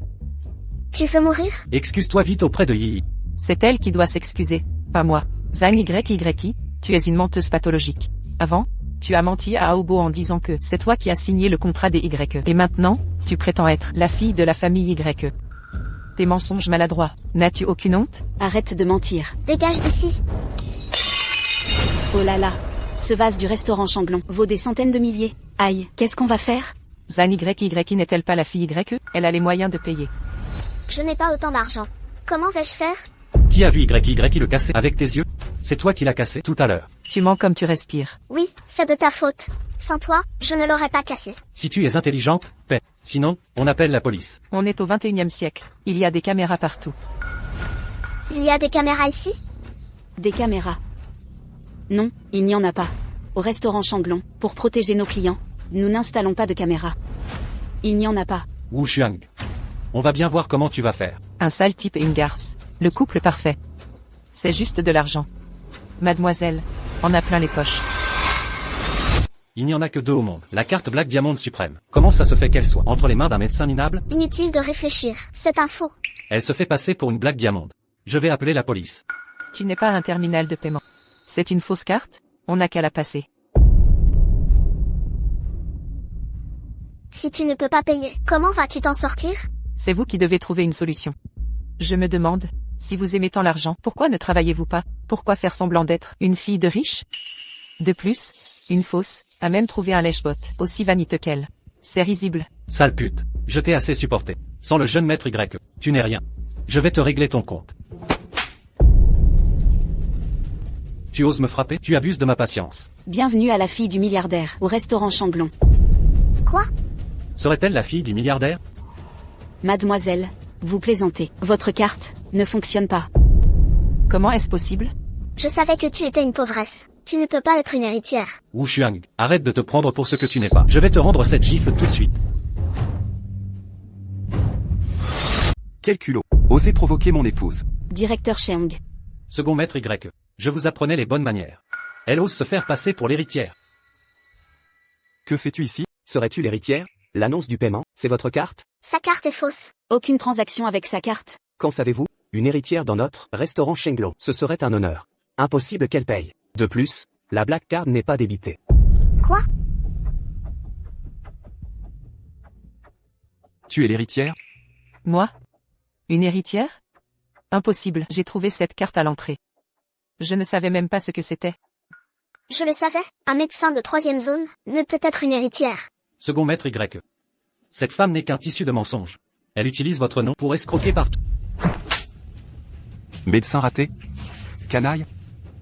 Tu veux mourir? Excuse-toi vite auprès de Yi. C'est elle qui doit s'excuser, pas moi. Zhang YYI, tu es une menteuse pathologique. Avant, tu as menti à Aobo en disant que c'est toi qui as signé le contrat des YE. Et maintenant, tu prétends être la fille de la famille YE. Tes mensonges maladroits. N'as-tu aucune honte? Arrête de mentir. Dégage d'ici. Oh là là. Ce vase du restaurant Changlon vaut des centaines de milliers. Aïe, qu'est-ce qu'on va faire? Zhang YYI n'est-elle pas la fille YE? Elle a les moyens de payer. Je n'ai pas autant d'argent. Comment vais-je faire? Qui a vu YYI le casser avec tes yeux? C'est toi qui l'as cassé tout à l'heure. Tu mens comme tu respires. Oui, c'est de ta faute. Sans toi, je ne l'aurais pas cassé. Si tu es intelligente, paie. Sinon, on appelle la police. On est au 21e siècle. Il y a des caméras partout. Il y a des caméras ici? Des caméras. Non, il n'y en a pas. Au restaurant Changlon, pour protéger nos clients, nous n'installons pas de caméras. Il n'y en a pas. Wu Shuang. On va bien voir comment tu vas faire. Un sale type et une garce. Le couple parfait. C'est juste de l'argent. Mademoiselle, en a plein les poches. Il n'y en a que deux au monde. La carte Black Diamond suprême. Comment ça se fait qu'elle soit entre les mains d'un médecin minable? Inutile de réfléchir. C'est un faux. Elle se fait passer pour une Black Diamond. Je vais appeler la police. Tu n'es pas un terminal de paiement. C'est une fausse carte? On n'a qu'à la passer. Si tu ne peux pas payer, comment vas-tu t'en sortir? C'est vous qui devez trouver une solution. Je me demande, si vous aimez tant l'argent, pourquoi ne travaillez-vous pas? Pourquoi faire semblant d'être une fille de riche? De plus, une fausse a même trouvé un lèche-bot, aussi vaniteux qu'elle. C'est risible. Sale pute. Je t'ai assez supporté. Sans le jeune maître Y, tu n'es rien. Je vais te régler ton compte. Tu oses me frapper? Tu abuses de ma patience. Bienvenue à la fille du milliardaire, au restaurant Changlon. Quoi? Serait-elle la fille du milliardaire? Mademoiselle, vous plaisantez. Votre carte ne fonctionne pas. Comment est-ce possible? Je savais que tu étais une pauvresse. Tu ne peux pas être une héritière. Wu Shuang, arrête de te prendre pour ce que tu n'es pas. Je vais te rendre cette gifle tout de suite. Quel culot. Osez provoquer mon épouse. Directeur Cheong. Second maître Y. Je vous apprenais les bonnes manières. Elle ose se faire passer pour l'héritière. Que fais-tu ici? Serais-tu l'héritière? L'annonce du paiement, c'est votre carte? Sa carte est fausse. Aucune transaction avec sa carte. Qu'en savez-vous? Une héritière dans notre restaurant Shenglong. Ce serait un honneur. Impossible qu'elle paye. De plus, la Black Card n'est pas débitée. Quoi? Tu es l'héritière? Moi? Une héritière? Impossible, j'ai trouvé cette carte à l'entrée. Je ne savais même pas ce que c'était. Je le savais. Un médecin de 3e zone ne peut être une héritière. Second maître Y. Cette femme n'est qu'un tissu de mensonges. Elle utilise votre nom pour escroquer partout. Médecin raté? Canaille?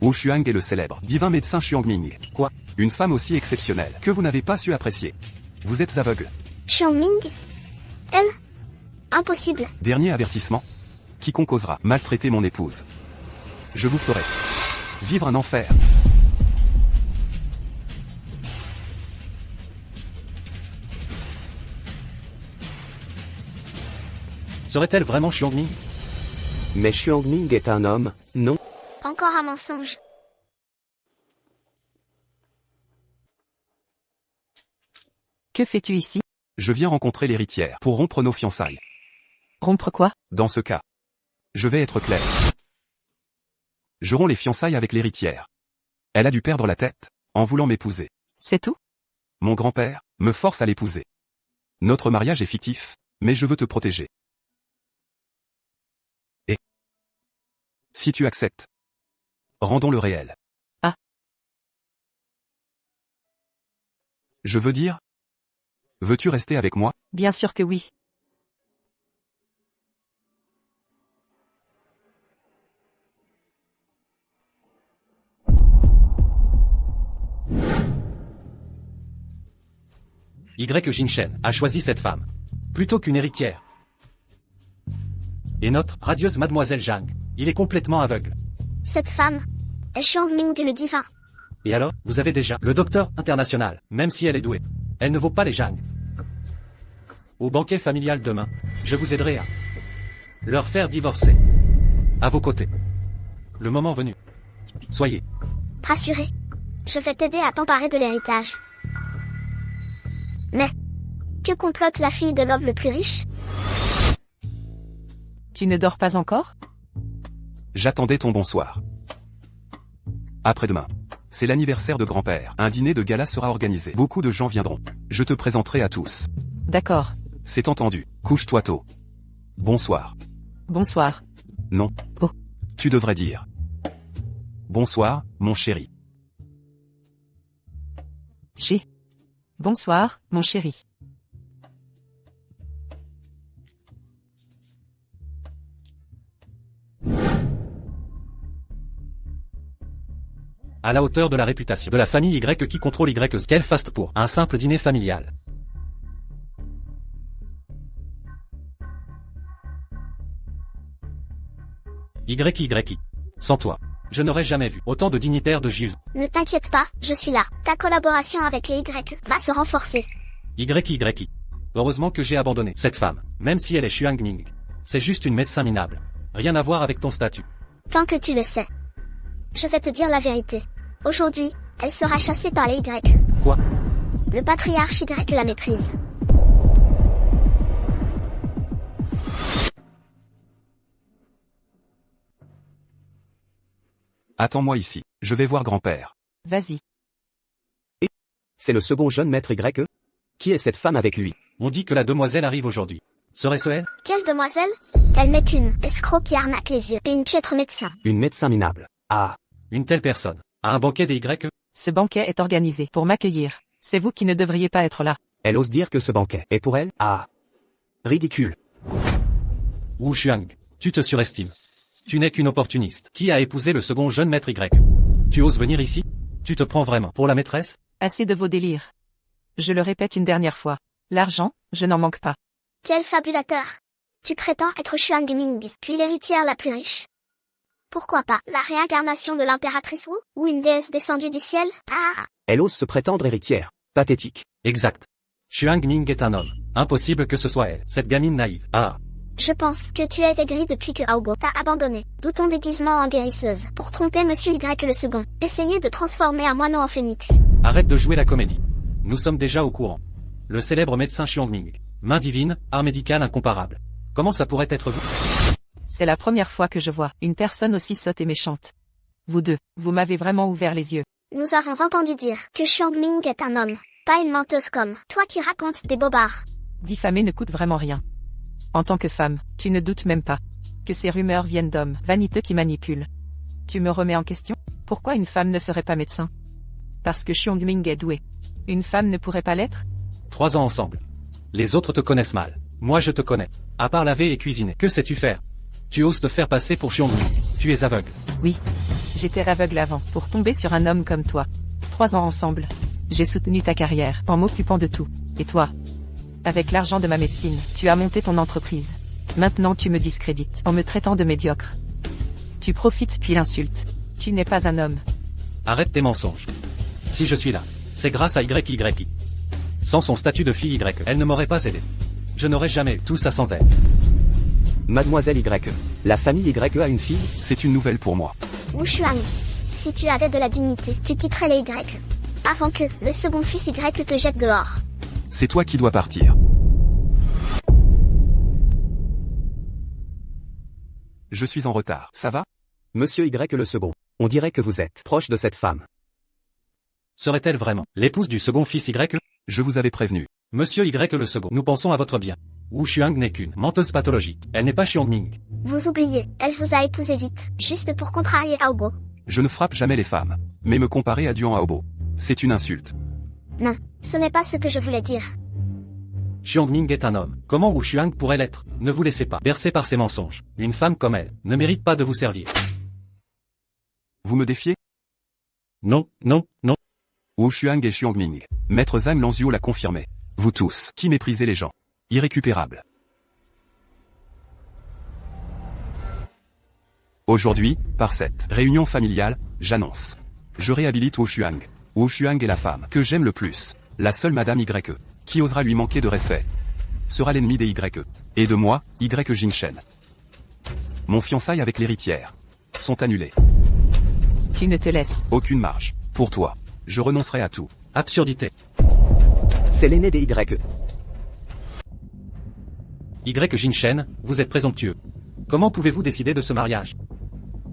Wu Shuang est le célèbre divin médecin Xuangming. Quoi? Une femme aussi exceptionnelle que vous n'avez pas su apprécier. Vous êtes aveugle. Xiangming? Elle? Impossible. Dernier avertissement. Quiconque osera maltraiter mon épouse. Je vous ferai vivre un enfer. Serait-elle vraiment Xiongming? Mais Xuangming est un homme, non? Encore un mensonge. Que fais-tu ici? Je viens rencontrer l'héritière pour rompre nos fiançailles. Rompre quoi? Dans ce cas, je vais être clair. Je romps les fiançailles avec l'héritière. Elle a dû perdre la tête en voulant m'épouser. C'est tout? Mon grand-père me force à l'épouser. Notre mariage est fictif, mais je veux te protéger. Et si tu acceptes, rendons le réel. Ah. Je veux dire, veux-tu rester avec moi? Bien sûr que oui. Y Jinshen a choisi cette femme. Plutôt qu'une héritière. Et notre radieuse mademoiselle Zhang, il est complètement aveugle. Cette femme est Xiangming le divin. Et alors, vous avez déjà le docteur international, même si elle est douée. Elle ne vaut pas les Zhang. Au banquet familial demain, je vous aiderai à leur faire divorcer. À vos côtés. Le moment venu. Soyez Rassuré. Je vais t'aider à t'emparer de l'héritage. Mais, que complote la fille de l'homme le plus riche? Tu ne dors pas encore? J'attendais ton bonsoir. Après-demain. C'est l'anniversaire de grand-père. Un dîner de gala sera organisé. Beaucoup de gens viendront. Je te présenterai à tous. D'accord. C'est entendu. Couche-toi tôt. Bonsoir. Bonsoir. Non. Oh. Tu devrais dire. Bonsoir, mon chéri. Bonsoir, mon chéri. À la hauteur de la réputation de la famille Y qui contrôle Y. Quel faste pour un simple dîner familial. YY. Sans toi, je n'aurais jamais vu autant de dignitaires de J. Ne t'inquiète pas, je suis là. Ta collaboration avec les Y va se renforcer. YY. Heureusement que j'ai abandonné cette femme, même si elle est Xuan Ming. C'est juste une médecin minable. Rien à voir avec ton statut. Tant que tu le sais. Je vais te dire la vérité. Aujourd'hui, elle sera chassée par les Y. Quoi? Le patriarche Y la méprise. Attends-moi ici. Je vais voir grand-père. Vas-y. C'est le second jeune maître Y. Qui est cette femme avec lui? On dit que la demoiselle arrive aujourd'hui. Serait-ce elle? Quelle demoiselle? Elle n'est qu'une escroc qui arnaque les vieux et une piètre médecin. Une médecin minable. Ah. Une telle personne. À un banquet des Y? Ce banquet est organisé pour m'accueillir. C'est vous qui ne devriez pas être là. Elle ose dire que ce banquet est pour elle? Ah. Ridicule. Wu Xuang, tu te surestimes. Tu n'es qu'une opportuniste qui a épousé le second jeune maître Y. Tu oses venir ici? Tu te prends vraiment pour la maîtresse? Assez de vos délires. Je le répète une dernière fois. L'argent, je n'en manque pas. Quel fabulateur. Tu prétends être Xuan Ming, puis l'héritière la plus riche. Pourquoi pas la réincarnation de l'impératrice Wu, ou une déesse descendue du ciel? Ah. Elle ose se prétendre héritière. Pathétique. Exact. Xuan Ming est un homme. Impossible que ce soit elle, cette gamine naïve. Ah. Je pense que tu es aigri depuis que Aogo t'a abandonné. D'où ton déguisement en guérisseuse, pour tromper Monsieur Y le second. Essayer de transformer un moineau en phénix. Arrête de jouer la comédie. Nous sommes déjà au courant. Le célèbre médecin Xuan Ming. Main divine, art médical incomparable. Comment ça pourrait être vous? C'est la première fois que je vois une personne aussi sotte et méchante. Vous deux, vous m'avez vraiment ouvert les yeux. Nous avons entendu dire que Xuan Ming est un homme, pas une menteuse comme toi qui raconte des bobards. Diffamer ne coûte vraiment rien. En tant que femme, tu ne doutes même pas que ces rumeurs viennent d'hommes vaniteux qui manipulent. Tu me remets en question? Pourquoi une femme ne serait pas médecin? Parce que Xuan Ming est douée. Une femme ne pourrait pas l'être? 3 ans ensemble. Les autres te connaissent mal. Moi je te connais. À part laver et cuisiner, que sais-tu faire? Tu oses te faire passer pour Xuan Ming. Tu es aveugle. Oui. J'étais aveugle avant pour tomber sur un homme comme toi. 3 ans ensemble. J'ai soutenu ta carrière en m'occupant de tout. Et toi? Avec l'argent de ma médecine, tu as monté ton entreprise. Maintenant tu me discrédites en me traitant de médiocre. Tu profites puis l'insultes. Tu n'es pas un homme. Arrête tes mensonges. Si je suis là, c'est grâce à YY. Sans son statut de fille Y, elle ne m'aurait pas aidé. Je n'aurais jamais eu tout ça sans elle. Mademoiselle Y. La famille Y a une fille? C'est une nouvelle pour moi. Wu Xuan, si tu avais de la dignité, tu quitterais les Y. Avant que le second fils Y te jette dehors. C'est toi qui dois partir. Je suis en retard. Ça va? Monsieur Y le second. On dirait que vous êtes proche de cette femme. Serait-elle vraiment l'épouse du second fils Y? Je vous avais prévenu. Monsieur Y le second, nous pensons à votre bien. Wu Xuang n'est qu'une menteuse pathologique. Elle n'est pas Xuan Ming. Vous oubliez, elle vous a épousé vite, juste pour contrarier Aobo. Je ne frappe jamais les femmes. Mais me comparer à Duan Aobo, c'est une insulte. Non, ce n'est pas ce que je voulais dire. Xuan Ming est un homme. Comment Wu Xuang pourrait l'être? Ne vous laissez pas bercer par ses mensonges. Une femme comme elle ne mérite pas de vous servir. Vous me défiez? Non, non, non. Wu Xuang et Xuan Ming. Maître Zhang Lanzhuo l'a confirmé. Vous tous, qui méprisez les gens. Irrécupérables. Aujourd'hui, par cette réunion familiale, j'annonce. Je réhabilite Wu Xuang. Wu Xuang est la femme que j'aime le plus. La seule Madame Y. Qui osera lui manquer de respect sera l'ennemi des Y. Et de moi, Y Jingshen. Mon fiançailles avec l'héritière sont annulés. Tu ne te laisses. Aucune marge. Pour toi, je renoncerai à tout. Absurdité. C'est l'aîné des Y. Y Jingshen, vous êtes présomptueux. Comment pouvez-vous décider de ce mariage?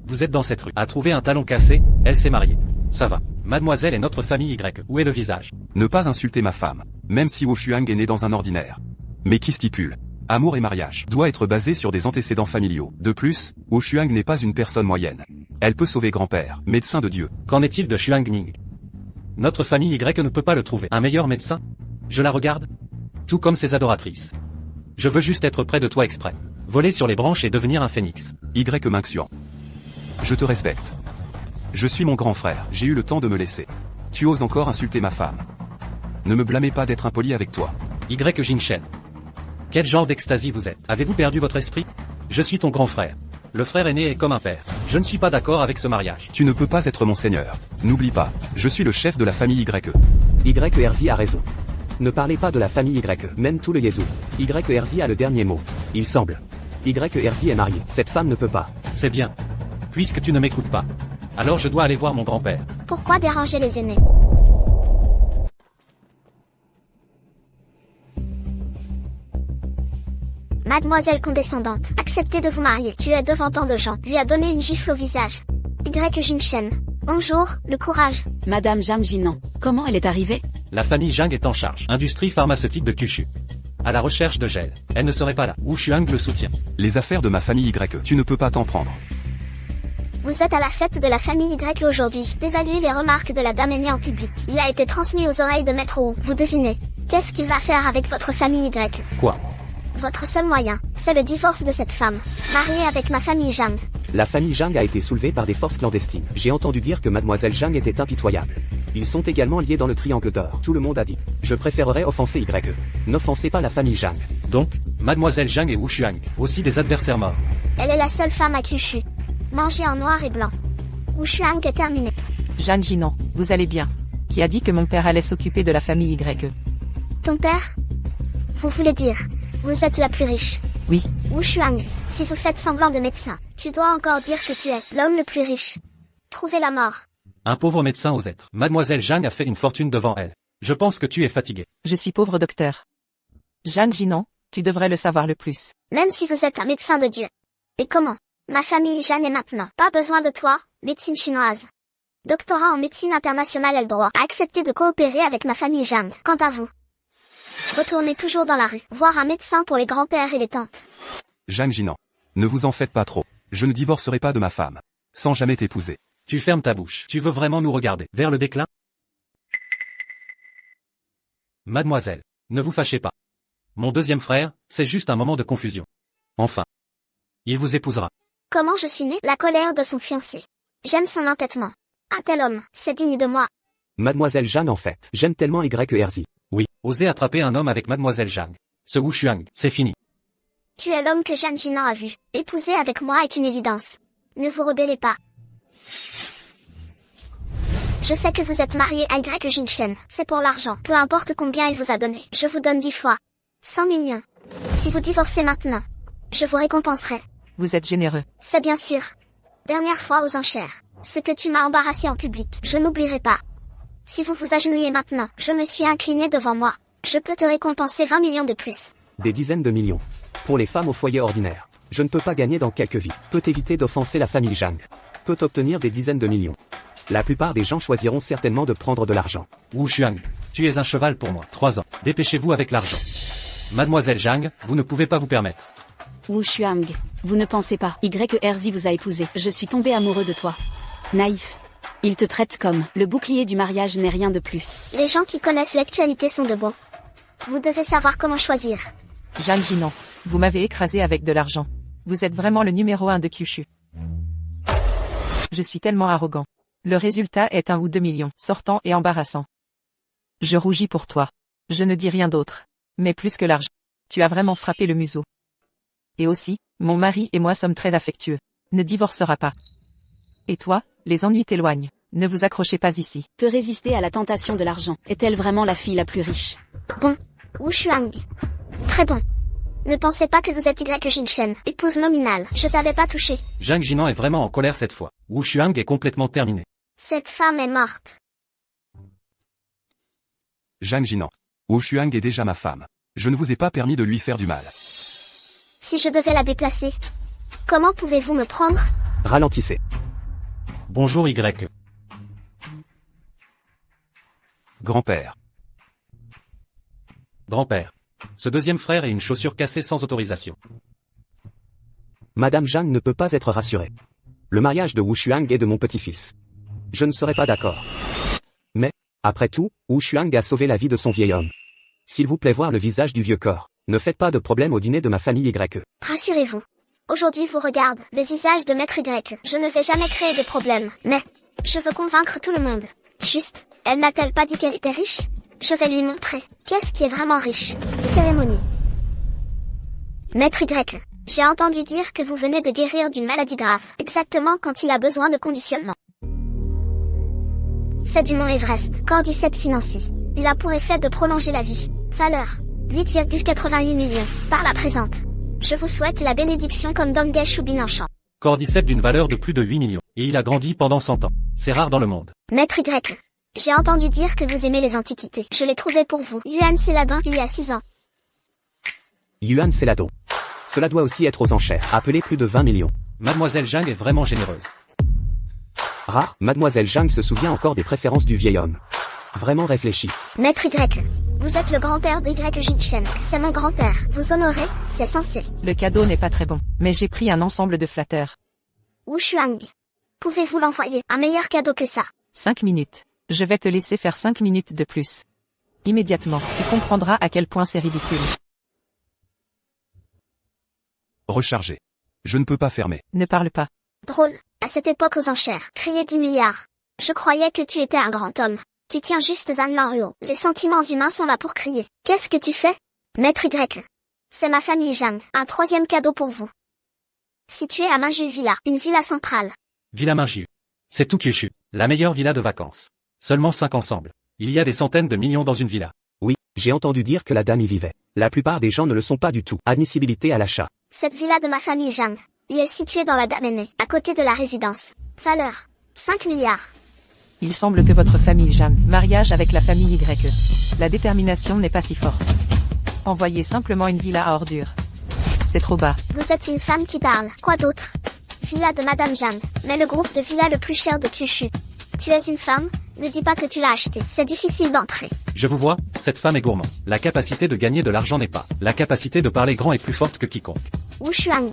Vous êtes dans cette rue, a trouvé un talon cassé, elle s'est mariée. Ça va. Mademoiselle est notre famille Y. Où est le visage? Ne pas insulter ma femme, même si Wu Shuang est né dans un ordinaire. Mais qui stipule amour et mariage doit être basé sur des antécédents familiaux. De plus, Wu Shuang n'est pas une personne moyenne. Elle peut sauver grand-père, médecin de Dieu. Qu'en est-il de Xuang Ning? Notre famille Y ne peut pas le trouver. Un meilleur médecin? Je la regarde? Tout comme ses adoratrices. Je veux juste être près de toi exprès. Voler sur les branches et devenir un phénix. Y. Mingxian. Je te respecte. Je suis mon grand frère, j'ai eu le temps de me laisser. Tu oses encore insulter ma femme. Ne me blâmez pas d'être impoli avec toi. Y. Jingshen. Quel genre d'extasie vous êtes? Avez-vous perdu votre esprit? Je suis ton grand frère. Le frère aîné est comme un père. Je ne suis pas d'accord avec ce mariage. Tu ne peux pas être mon seigneur. N'oublie pas, je suis le chef de la famille Y. YRZ a raison. Ne parlez pas de la famille Y, même tout le Yezhou. YRZ a le dernier mot. Il semble. YRZ est marié. Cette femme ne peut pas. C'est bien. Puisque tu ne m'écoutes pas. Alors je dois aller voir mon grand-père. Pourquoi déranger les aînés? Mademoiselle condescendante, acceptez de vous marier. Tu es devant tant de gens. Lui a donné une gifle au visage. Y. Jingshen. Bonjour, le courage. Madame Zhang Jinan, comment elle est arrivée? La famille Zhang est en charge. Industrie pharmaceutique de Kyushu. À la recherche de gel. Elle ne serait pas là. Wu Shuang le soutient. Les affaires de ma famille Y, tu ne peux pas t'en prendre. Vous êtes à la fête de la famille Y aujourd'hui. D'évaluer les remarques de la dame aînée en public. Il a été transmis aux oreilles de Maître Wu. Vous devinez. Qu'est-ce qu'il va faire avec votre famille Y? Quoi? Votre seul moyen, c'est le divorce de cette femme. Mariée avec ma famille Zhang. La famille Zhang a été soulevée par des forces clandestines. J'ai entendu dire que mademoiselle Zhang était impitoyable. Ils sont également liés dans le triangle d'or. Tout le monde a dit. Je préférerais offenser Y. N'offensez pas la famille Zhang. Donc, mademoiselle Zhang et Wu Shuang, aussi des adversaires morts. Elle est la seule femme à Kyushu. Mangée en noir et blanc. Wu Shuang est terminé. Zhang Jinan, vous allez bien. Qui a dit que mon père allait s'occuper de la famille Y? Ton père? Vous voulez dire, vous êtes la plus riche. Oui. Wu Shuang, si vous faites semblant de médecin, tu dois encore dire que tu es l'homme le plus riche. Trouvez la mort. Un pauvre médecin aux êtres. Mademoiselle Zhang a fait une fortune devant elle. Je pense que tu es fatigué. Je suis pauvre docteur. Zhang Jinan, tu devrais le savoir le plus. Même si vous êtes un médecin de Dieu. Et comment? Ma famille Zhang est maintenant. Pas besoin de toi, médecine chinoise. Doctorat en médecine internationale et le droit. A accepté de coopérer avec ma famille Zhang. Quant à vous, retournez toujours dans la rue, voir un médecin pour les grands-pères et les tantes. Zhang Jinan. Ne vous en faites pas trop. Je ne divorcerai pas de ma femme. Sans jamais t'épouser. Tu fermes ta bouche. Tu veux vraiment nous regarder vers le déclin? Mademoiselle, ne vous fâchez pas. Mon deuxième frère, c'est juste un moment de confusion. Enfin. Il vous épousera. Comment je suis né? La colère de son fiancé. J'aime son entêtement. Un tel homme, c'est digne de moi. Mademoiselle Zhang en fait. J'aime tellement YRZ. Oui, osez attraper un homme avec mademoiselle Zhang. Ce Wu Shuang, c'est fini. Tu es l'homme que Zhang Jinan a vu. Épouser avec moi est une évidence. Ne vous rebellez pas. Je sais que vous êtes marié à Y. Jingshen. C'est pour l'argent. Peu importe combien il vous a donné. Je vous donne 10 fois. 100 millions. Si vous divorcez maintenant, je vous récompenserai. Vous êtes généreux. C'est bien sûr. Dernière fois aux enchères. Ce que tu m'as embarrassé en public, je n'oublierai pas. Si vous vous agenouillez maintenant, je me suis incliné devant moi. Je peux te récompenser 20 millions de plus. Des dizaines de millions. Pour les femmes au foyer ordinaire. Je ne peux pas gagner dans quelques vies. Peut éviter d'offenser la famille Zhang. Peut obtenir des dizaines de millions. La plupart des gens choisiront certainement de prendre de l'argent. Wu Shuang, tu es un cheval pour moi. 3 ans. Dépêchez-vous avec l'argent. Mademoiselle Zhang, vous ne pouvez pas vous permettre. Wu Shuang, vous ne pensez pas. YRZ vous a épousé. Je suis tombé amoureux de toi. Naïf. Il te traite comme le bouclier du mariage n'est rien de plus. Les gens qui connaissent l'actualité sont de bons. Vous devez savoir comment choisir. Zhang Jinan, vous m'avez écrasé avec de l'argent. Vous êtes vraiment le numéro 1 de Kyushu. Je suis tellement arrogant. Le résultat est 1 ou 2 millions, sortant et embarrassant. Je rougis pour toi. Je ne dis rien d'autre. Mais plus que l'argent. Tu as vraiment frappé le museau. Et aussi, mon mari et moi sommes très affectueux. Ne divorcera pas. Et toi, les ennuis t'éloignent. Ne vous accrochez pas ici. Peut résister à la tentation de l'argent. Est-elle vraiment la fille la plus riche? Bon. Wu Shuang. Très bon. Ne pensez pas que vous êtes Y. Jingshen. Épouse nominale. Je t'avais pas touché. Zhang Jinan est vraiment en colère cette fois. Wu Shuang est complètement terminé. Cette femme est morte. Zhang Jinan. Wu Shuang est déjà ma femme. Je ne vous ai pas permis de lui faire du mal. Si je devais la déplacer, Comment pouvez-vous me prendre? Ralentissez. Bonjour Y. Grand-père. Grand-père. Ce deuxième frère est une chaussure cassée sans autorisation. Madame Zhang ne peut pas être rassurée. Le mariage de Wu Shuang est de mon petit-fils. Je ne serais pas d'accord. Mais, après tout, Wu Shuang a sauvé la vie de son vieil homme. S'il vous plaît voir le visage du vieux corps, ne faites pas de problème au dîner de ma famille Y. Rassurez-vous. Aujourd'hui vous regarde, le visage de Maître Y. Je ne vais jamais créer de problème, mais je veux convaincre tout le monde. Juste, elle n'a-t-elle pas dit qu'elle était riche? Je vais lui montrer. Qu'est-ce qui est vraiment riche? Cérémonie. Maître Y. J'ai entendu dire que vous venez de guérir d'une maladie grave, exactement quand il a besoin de conditionnement. C'est du mont Everest, Cordyceps sinensis. Il a pour effet de prolonger la vie. Valeur 8,88 millions. Par la présente. Je vous souhaite la bénédiction comme Domgesh ou Binanchant. Cordyceps d'une valeur de plus de 8 millions. Et il a grandi pendant 100 ans. C'est rare dans le monde. Maître Y. J'ai entendu dire que vous aimez les antiquités. Je l'ai trouvé pour vous. Yuan Céladon il y a 6 ans. Yuan Céladon. Cela doit aussi être aux enchères. Appelez plus de 20 millions. Mademoiselle Zhang est vraiment généreuse. Rare, Mademoiselle Zhang se souvient encore des préférences du vieil homme. Vraiment réfléchi. Maître Y. Vous êtes le grand-père de Y Jinshen. C'est mon grand-père. Vous honorez, c'est censé. Le cadeau n'est pas très bon, mais j'ai pris un ensemble de flatteurs. Wu Shuang. Pouvez-vous l'envoyer un meilleur cadeau que ça? 5 minutes. Je vais te laisser faire 5 minutes de plus. Immédiatement, tu comprendras à quel point c'est ridicule. Recharger. Je ne peux pas fermer. Ne parle pas. Drôle. À cette époque aux enchères, crier 10 milliards. Je croyais que tu étais un grand homme. Tu tiens juste Zan Lanruo. Les sentiments humains sont là pour crier. Qu'est-ce que tu fais? Maître Y. C'est ma famille Zhang. Un troisième cadeau pour vous. Situé à Minju Villa, une villa centrale. Villa Minju. C'est tout Kyushu. La meilleure villa de vacances. Seulement 5 ensemble. Il y a des centaines de millions dans une villa. Oui, j'ai entendu dire que la dame y vivait. La plupart des gens ne le sont pas du tout. Admissibilité à l'achat. Cette villa de ma famille Zhang. Y est située dans la Damenée, à côté de la résidence. Valeur 5 milliards. Il semble que votre famille Zhang, mariage avec la famille Y. La détermination n'est pas si forte. Envoyez simplement une villa à ordures. C'est trop bas. Vous êtes une femme qui parle. Quoi d'autre? Villa de Madame Zhang, mais le groupe de villas le plus cher de Kyushu. Tu es une femme? Ne dis pas que tu l'as acheté. C'est difficile d'entrer. Je vous vois, cette femme est gourmand. La capacité de gagner de l'argent n'est pas. La capacité de parler grand est plus forte que quiconque. Wu Shuang.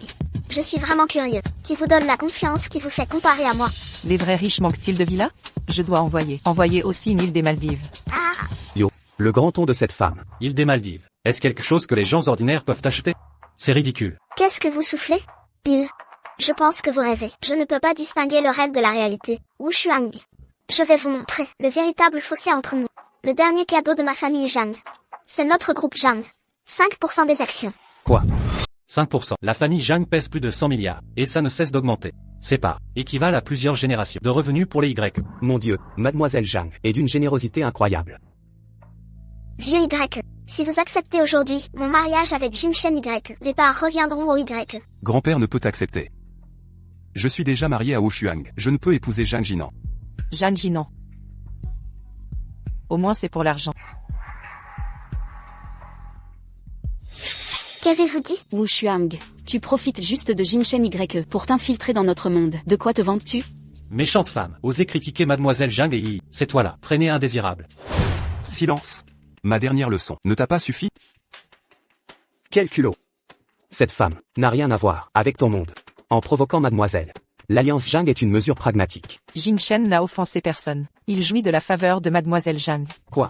Je suis vraiment curieux. Qui vous donne la confiance qui vous fait comparer à moi? Les vrais riches manquent-ils de villas? Je dois envoyer. Envoyer aussi une île des Maldives. Ah! Yo. Le grand ton de cette femme. Île des Maldives. Est-ce quelque chose que les gens ordinaires peuvent acheter? C'est ridicule. Qu'est-ce que vous soufflez? Bill. Je pense que vous rêvez. Je ne peux pas distinguer le rêve de la réalité. Wu Shuang. Je vais vous montrer le véritable fossé entre nous. Le dernier cadeau de ma famille Zhang. C'est notre groupe Zhang. 5% des actions. Quoi? 5%. La famille Zhang pèse plus de 100 milliards. Et ça ne cesse d'augmenter. Ces parts équivalent à plusieurs générations de revenus pour les Y. Mon Dieu, Mademoiselle Zhang est d'une générosité incroyable. Vieux Y. Si vous acceptez aujourd'hui mon mariage avec Jinshen Y, les parts reviendront au Y. Grand-père ne peut accepter. Je suis déjà marié à Wu Shuang. Je ne peux épouser Zhang Jinan. Jeanne Ginan. Au moins c'est pour l'argent. Qu'avez-vous dit? Wu Shuang, tu profites juste de Jinshen Y pour t'infiltrer dans notre monde. De quoi te vantes-tu? Méchante femme. Osez critiquer Mademoiselle Zhang et Yi. C'est toi là. Traînée indésirable. Silence. Ma dernière leçon. Ne t'a pas suffi? Quel culot. Cette femme n'a rien à voir avec ton monde. En provoquant Mademoiselle. L'alliance Zhang est une mesure pragmatique. Jinshen n'a offensé personne. Il jouit de la faveur de Mademoiselle Zhang. Quoi?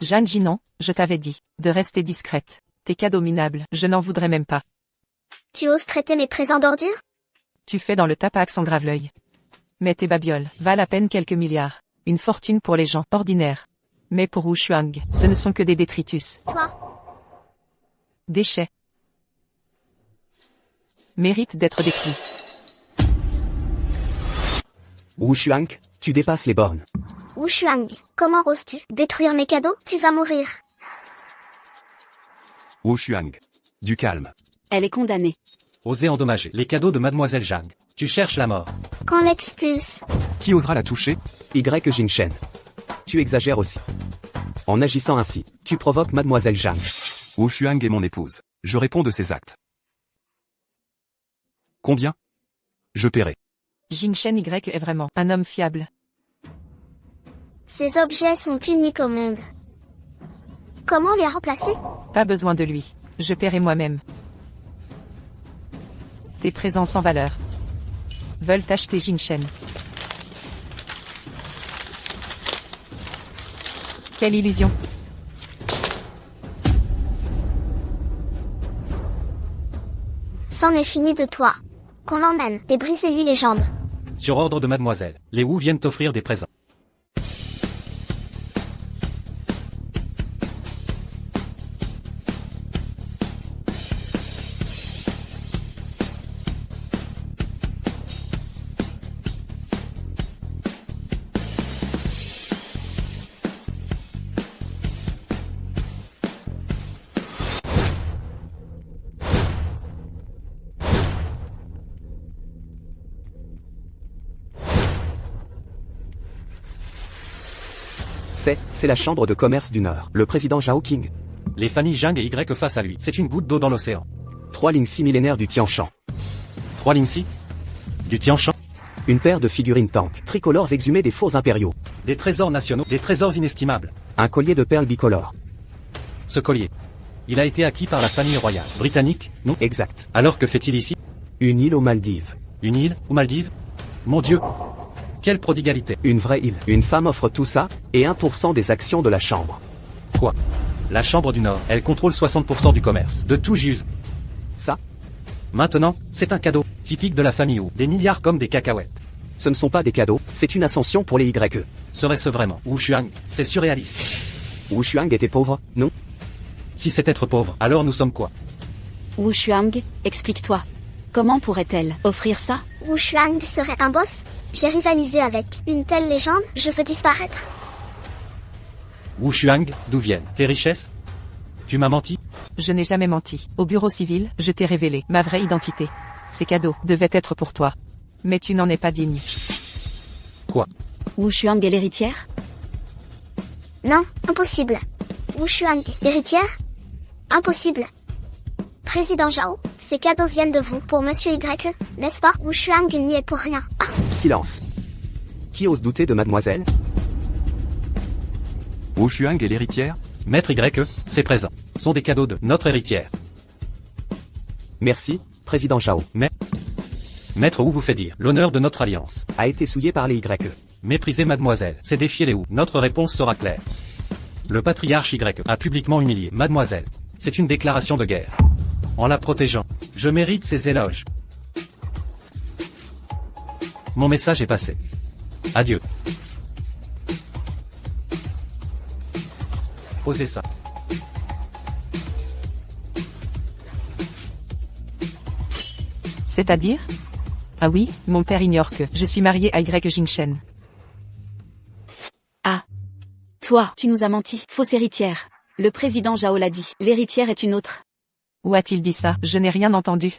Jeanne Ginan, je t'avais dit de rester discrète. Tes cadeaux minables, je n'en voudrais même pas. Tu oses traiter mes présents d'ordures? Tu fais dans le tapax en grave l'œil. Mais tes babioles valent à peine quelques milliards. Une fortune pour les gens ordinaires. Mais pour Wu Shuang, ce ne sont que des détritus. Toi? Déchets. Méritent d'être détruits. Wu Shuang, tu dépasses les bornes. Wu Shuang, comment oses-tu détruire mes cadeaux? Tu vas mourir. Wu Shuang. Du calme. Elle est condamnée. Osez endommager les cadeaux de Mademoiselle Zhang. Tu cherches la mort. Qu'on l'expulse. Qui osera la toucher? Y Jinshen. Tu exagères aussi. En agissant ainsi, tu provoques Mademoiselle Zhang. Wu Shuang est mon épouse. Je réponds de ses actes. Combien? Je paierai. Jingshen Y est vraiment un homme fiable. Ces objets sont uniques au monde. Comment les remplacer? Pas besoin de lui. Je paierai moi-même. Tes présents sans valeur veulent acheter Jingshen. Quelle illusion. C'en est fini de toi. Qu'on l'emmène et brisez-lui les jambes. Sur ordre de mademoiselle, les Wu viennent t'offrir des présents. C'est la chambre de commerce du Nord. Le président Zhao King. Les familles Zhang et Y face à lui, c'est une goutte d'eau dans l'océan. 3 Lingxi millénaires du Tianshan. 3 Lingxi. Du Tianshan. Une paire de figurines tank, tricolores exhumées des fours impériaux. Des trésors nationaux, des trésors inestimables. Un collier de perles bicolores. Ce collier. Il a été acquis par la famille royale. Britannique, non? Exact. Alors que fait-il ici? Une île aux Maldives. Une île, aux Maldives? Mon Dieu! Quelle prodigalité! Une vraie île. Une femme offre tout ça, et 1% des actions de la chambre. Quoi? La Chambre du Nord, elle contrôle 60% du commerce. De tout j'use. Ça? Maintenant, c'est un cadeau, typique de la famille Wu. Des milliards comme des cacahuètes. Ce ne sont pas des cadeaux, c'est une ascension pour les YE. Serait-ce vraiment Wu Xuang? C'est surréaliste. Wu Xuang était pauvre, non? Si c'est être pauvre, alors nous sommes quoi? Wu Xuang, explique-toi. Comment pourrait-elle offrir ça? Wu Xuang serait un boss? J'ai rivalisé avec une telle légende, je veux disparaître. Wu Xuang, d'où viennent tes richesses? Tu m'as menti? Je n'ai jamais menti. Au bureau civil, je t'ai révélé ma vraie identité. Ces cadeaux devaient être pour toi. Mais tu n'en es pas digne. Quoi? Wu Xuang est l'héritière? Non, impossible. Wu Xuang, héritière? Impossible. Président Zhao, ces cadeaux viennent de vous pour Monsieur Y, n'est-ce pas? Wu Xuang n'y est pour rien. Ah. Silence. Qui ose douter de mademoiselle? Wu Xuang est l'héritière? Maître Y, ces présents sont des cadeaux de notre héritière. Merci, président Zhao. Mais, Maître Wu vous fait dire l'honneur de notre alliance A été souillé par les YE. Mépriser mademoiselle, c'est défier les Wu. Notre réponse sera claire. Le patriarche Y a publiquement humilié mademoiselle. C'est une déclaration de guerre. En la protégeant, je mérite ses éloges. Mon message est passé. Adieu. Osez ça. C'est-à-dire? Ah oui, mon père ignore que je suis marié à Y Jingshen. Ah. Toi, tu nous as menti. Fausse héritière. Le président Zhao l'a dit. L'héritière est une autre. Où a-t-il dit ça? Je n'ai rien entendu.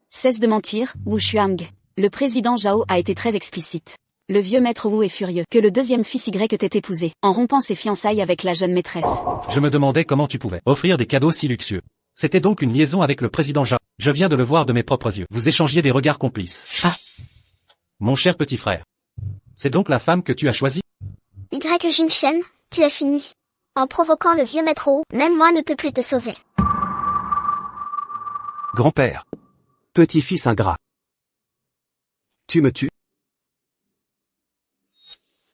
Cesse de mentir, Wu Xuang. Le président Zhao a été très explicite. Le vieux maître Wu est furieux que le deuxième fils Y t'ait épousé, en rompant ses fiançailles avec la jeune maîtresse. Je me demandais comment tu pouvais offrir des cadeaux si luxueux. C'était donc une liaison avec le président Zhao. Je viens de le voir de mes propres yeux. Vous échangiez des regards complices. Ah. Mon cher petit frère. C'est donc la femme que tu as choisie? Y Jingshen, tu as fini. En provoquant le vieux maître Wu, même moi ne peux plus te sauver. Grand-père. Petit-fils ingrat. Tu me tues?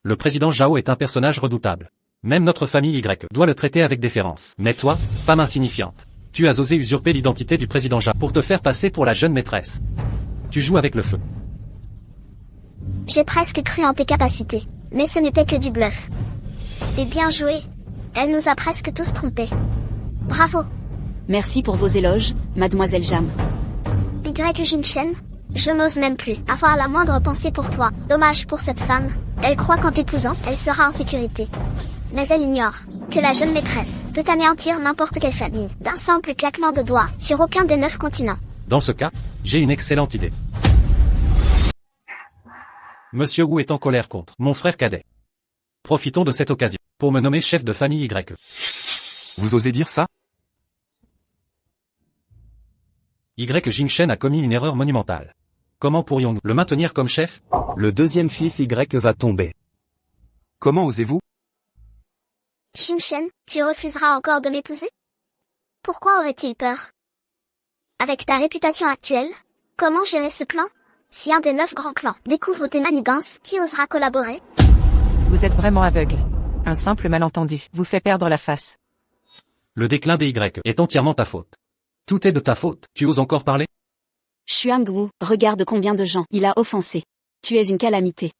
Le président Zhao est un personnage redoutable. Même notre famille Y doit le traiter avec déférence. Mais toi, femme insignifiante, tu as osé usurper l'identité du président Zhao pour te faire passer pour la jeune maîtresse. Tu joues avec le feu. J'ai presque cru en tes capacités, mais ce n'était que du bluff. Et bien joué. Elle nous a presque tous trompés. Bravo. Merci pour vos éloges, mademoiselle Jam. Y Jingshen, je n'ose même plus avoir la moindre pensée pour toi. Dommage pour cette femme. Elle croit qu'en t'épousant, elle sera en sécurité. Mais elle ignore que la jeune maîtresse peut anéantir n'importe quelle famille d'un simple claquement de doigts sur aucun des 9 continents. Dans ce cas, j'ai une excellente idée. Monsieur Wu est en colère contre mon frère cadet. Profitons de cette occasion pour me nommer chef de famille Y. Vous osez dire ça? Y Jingshen a commis une erreur monumentale. Comment pourrions-nous le maintenir comme chef? Le deuxième fils Y va tomber. Comment osez-vous? Jingshen, tu refuseras encore de m'épouser? Pourquoi aurait-il peur? Avec ta réputation actuelle, comment gérer ce clan? Si un des 9 grands clans découvre tes manigances, qui osera collaborer? Vous êtes vraiment aveugle. Un simple malentendu vous fait perdre la face. Le déclin des Y est entièrement ta faute. Tout est de ta faute, tu oses encore parler? Xuang-Wu, regarde combien de gens il a offensé. Tu es une calamité.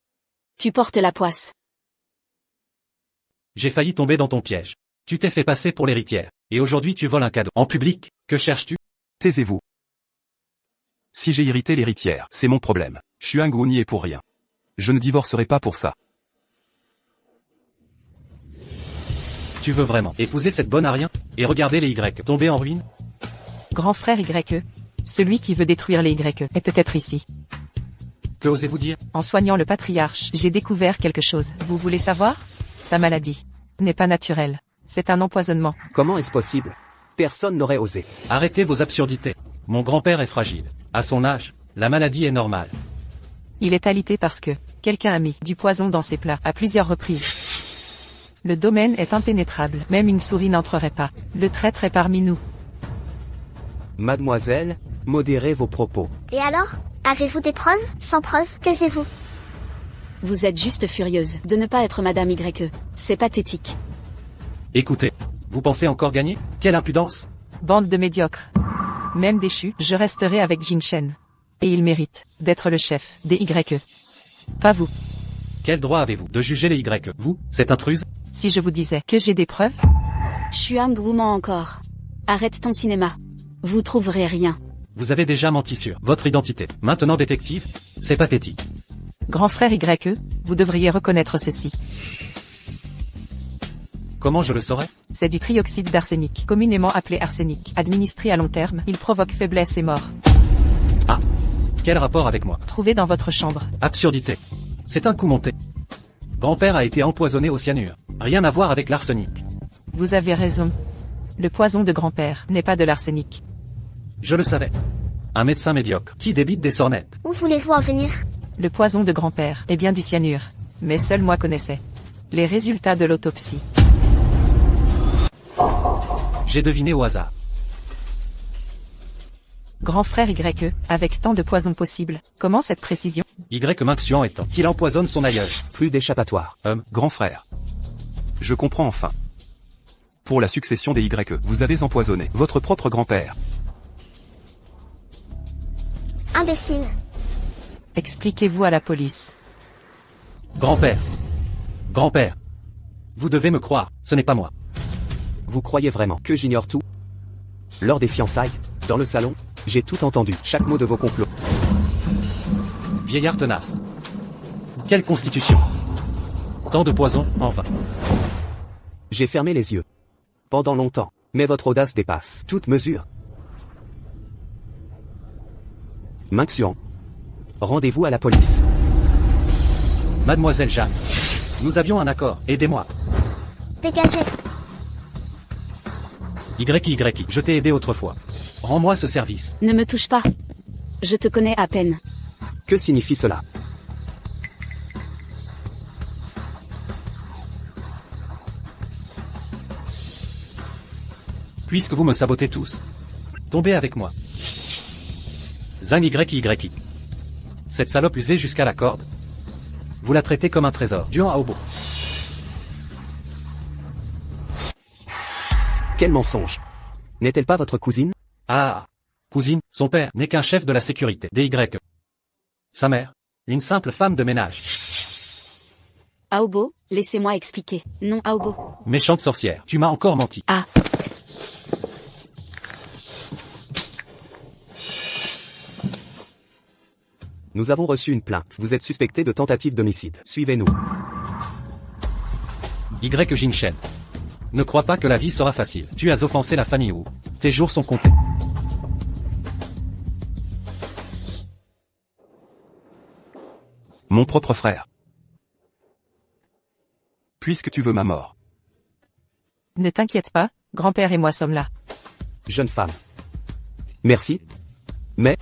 Tu portes la poisse. J'ai failli tomber dans ton piège. Tu t'es fait passer pour l'héritière. Et aujourd'hui tu voles un cadeau. En public, que cherches-tu? Taisez-vous. Si j'ai irrité l'héritière, c'est mon problème. Xuang-Wu n'y est pour rien. Je ne divorcerai pas pour ça. Tu veux vraiment épouser cette bonne à rien? Et regarder les Y tomber en ruine? Grand frère Y, celui qui veut détruire les Y, est peut-être ici. Que osez-vous dire? En soignant le patriarche, j'ai découvert quelque chose. Vous voulez savoir? Sa maladie n'est pas naturelle. C'est un empoisonnement. Comment est-ce possible? Personne n'aurait osé. Arrêtez vos absurdités. Mon grand-père est fragile. À son âge, la maladie est normale. Il est alité parce que quelqu'un a mis du poison dans ses plats à plusieurs reprises. Le domaine est impénétrable. Même une souris n'entrerait pas. Le traître est parmi nous. Mademoiselle, modérez vos propos. Et alors? Avez-vous des preuves? Sans preuves, taisez-vous. Vous êtes juste furieuse de ne pas être Madame Y. C'est pathétique. Écoutez, vous pensez encore gagner? Quelle impudence! Bande de médiocres. Même déchu, je resterai avec Jingshen. Et il mérite d'être le chef des Y. Pas vous. Quel droit avez-vous de juger les Y? Vous, cette intruse? Si je vous disais que j'ai des preuves? Xuang-Wu ment encore. Arrête ton cinéma. Vous trouverez rien. Vous avez déjà menti sur votre identité. Maintenant détective, c'est pathétique. Grand frère Y, vous devriez reconnaître ceci. Comment je le saurais? C'est du trioxyde d'arsenic, communément appelé arsenic. Administré à long terme, il provoque faiblesse et mort. Ah! Quel rapport avec moi? Trouvé dans votre chambre. Absurdité. C'est un coup monté. Grand-père a été empoisonné au cyanure. Rien à voir avec l'arsenic. Vous avez raison. Le poison de grand-père n'est pas de l'arsenic. Je le savais. Un médecin médiocre qui débite des sornettes. Où voulez-vous en venir? Le poison de grand-père est bien du cyanure. Mais seul moi connaissais les résultats de l'autopsie. J'ai deviné au hasard. Grand frère Y, avec tant de poisons possibles, comment cette précision? Y Minxian étant qu'il empoisonne son aïeul. Plus d'échappatoire. Grand frère. Je comprends enfin. Pour la succession des Y, vous avez empoisonné votre propre grand-père. Imbécile. Expliquez-vous à la police. Grand-père. Grand-père. Vous devez me croire, ce n'est pas moi. Vous croyez vraiment que j'ignore tout? Lors des fiançailles, dans le salon, j'ai tout entendu, chaque mot de vos complots. Vieillard tenace. Quelle constitution! Tant de poison, en vain. J'ai fermé les yeux. Pendant longtemps, mais votre audace dépasse toute mesure. Minxian. Rendez-vous à la police. Mademoiselle Jeanne. Nous avions un accord, aidez-moi. Dégagez. Y, je t'ai aidé autrefois. Rends-moi ce service. Ne me touche pas. Je te connais à peine. Que signifie cela? Puisque vous me sabotez tous. Tombez avec moi. Zhang Y. Cette salope usée jusqu'à la corde. Vous la traitez comme un trésor. Duan Aobo. Quel mensonge! N'est-elle pas votre cousine? Ah! Cousine, son père n'est qu'un chef de la sécurité des Y. Sa mère, une simple femme de ménage. Aobo, laissez-moi expliquer. Non, Aobo. Méchante sorcière, tu m'as encore menti. Ah. Nous avons reçu une plainte. Vous êtes suspecté de tentative d'homicide. Suivez-nous. Y Jingshen. Ne crois pas que la vie sera facile. Tu as offensé la famille Wu. Tes jours sont comptés. Mon propre frère. Puisque tu veux ma mort. Ne t'inquiète pas, grand-père et moi sommes là. Jeune femme. Merci. Mais,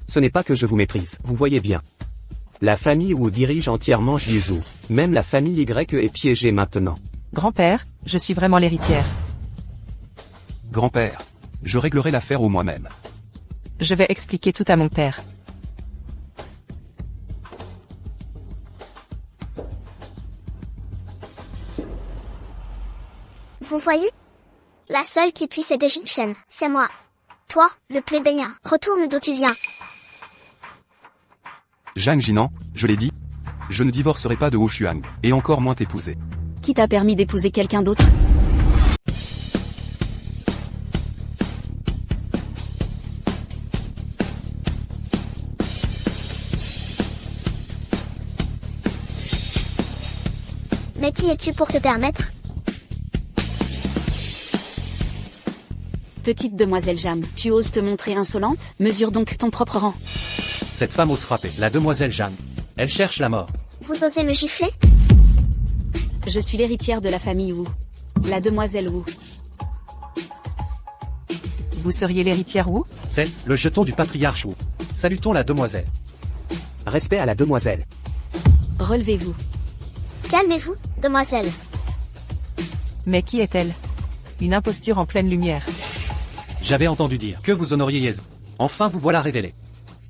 ce n'est pas que je vous méprise, vous voyez bien. La famille Wu dirige entièrement Jiuzhou. Même la famille Y est piégée maintenant. Grand-père, je suis vraiment l'héritière. Grand-père, je réglerai l'affaire au moi-même. Je vais expliquer tout à mon père. Vous voyez? La seule qui puisse aider Jinshen, c'est moi. Toi, le plébéien, retourne d'où tu viens. Zhang Jinan, je l'ai dit, je ne divorcerai pas de Ho Shuang, et encore moins t'épouser. Qui t'a permis d'épouser quelqu'un d'autre? Mais qui es-tu pour te permettre? Petite demoiselle Jam, tu oses te montrer insolente? Mesure donc ton propre rang. Cette femme ose frapper, la demoiselle Jeanne. Elle cherche la mort. Vous osez me gifler? Je suis l'héritière de la famille Wu. La demoiselle Wu. Vous seriez l'héritière Wu? C'est le jeton du patriarche Wu. Salutons la demoiselle. Respect à la demoiselle. Relevez-vous. Calmez-vous, demoiselle. Mais qui est-elle? Une imposture en pleine lumière. J'avais entendu dire que vous honoriez Yezu. Enfin vous voilà révélé.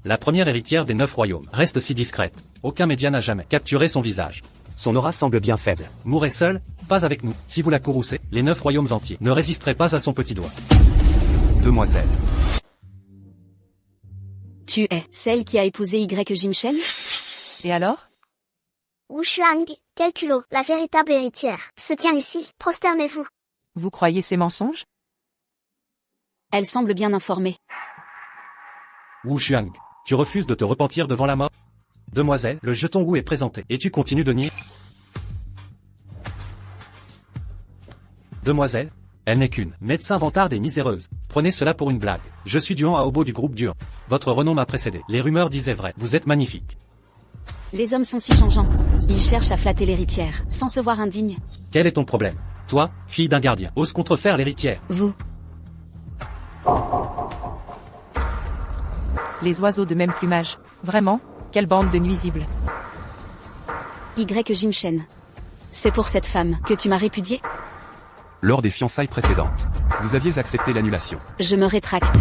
La première héritière des 9 royaumes reste si discrète. Aucun média n'a jamais capturé son visage. Son aura semble bien faible. Mourrez seule, pas avec nous. Si vous la courroucez, les 9 royaumes entiers ne résisteraient pas à son petit doigt. Demoiselle. Tu es celle qui a épousé Y Jinshen? Et alors? Wu Shuang, quel culot, la véritable héritière, se tient ici, prosternez-vous. Vous croyez ces mensonges? Elle semble bien informée. Wu Shuang, tu refuses de te repentir devant la mort? Demoiselle, le jeton Wu est présenté, et tu continues de nier? Demoiselle, elle n'est qu'une médecin vantarde et miséreuse. Prenez cela pour une blague. Je suis Duan Aobo du groupe Duan. Votre renom m'a précédé. Les rumeurs disaient vrai. Vous êtes magnifique. Les hommes sont si changeants. Ils cherchent à flatter l'héritière, sans se voir indigne. Quel est ton problème? Toi, fille d'un gardien, ose contrefaire l'héritière. Vous. Les oiseaux de même plumage. Vraiment? Quelle bande de nuisibles. Y Jinshen. C'est pour cette femme que tu m'as répudié? Lors des fiançailles précédentes, vous aviez accepté l'annulation. Je me rétracte.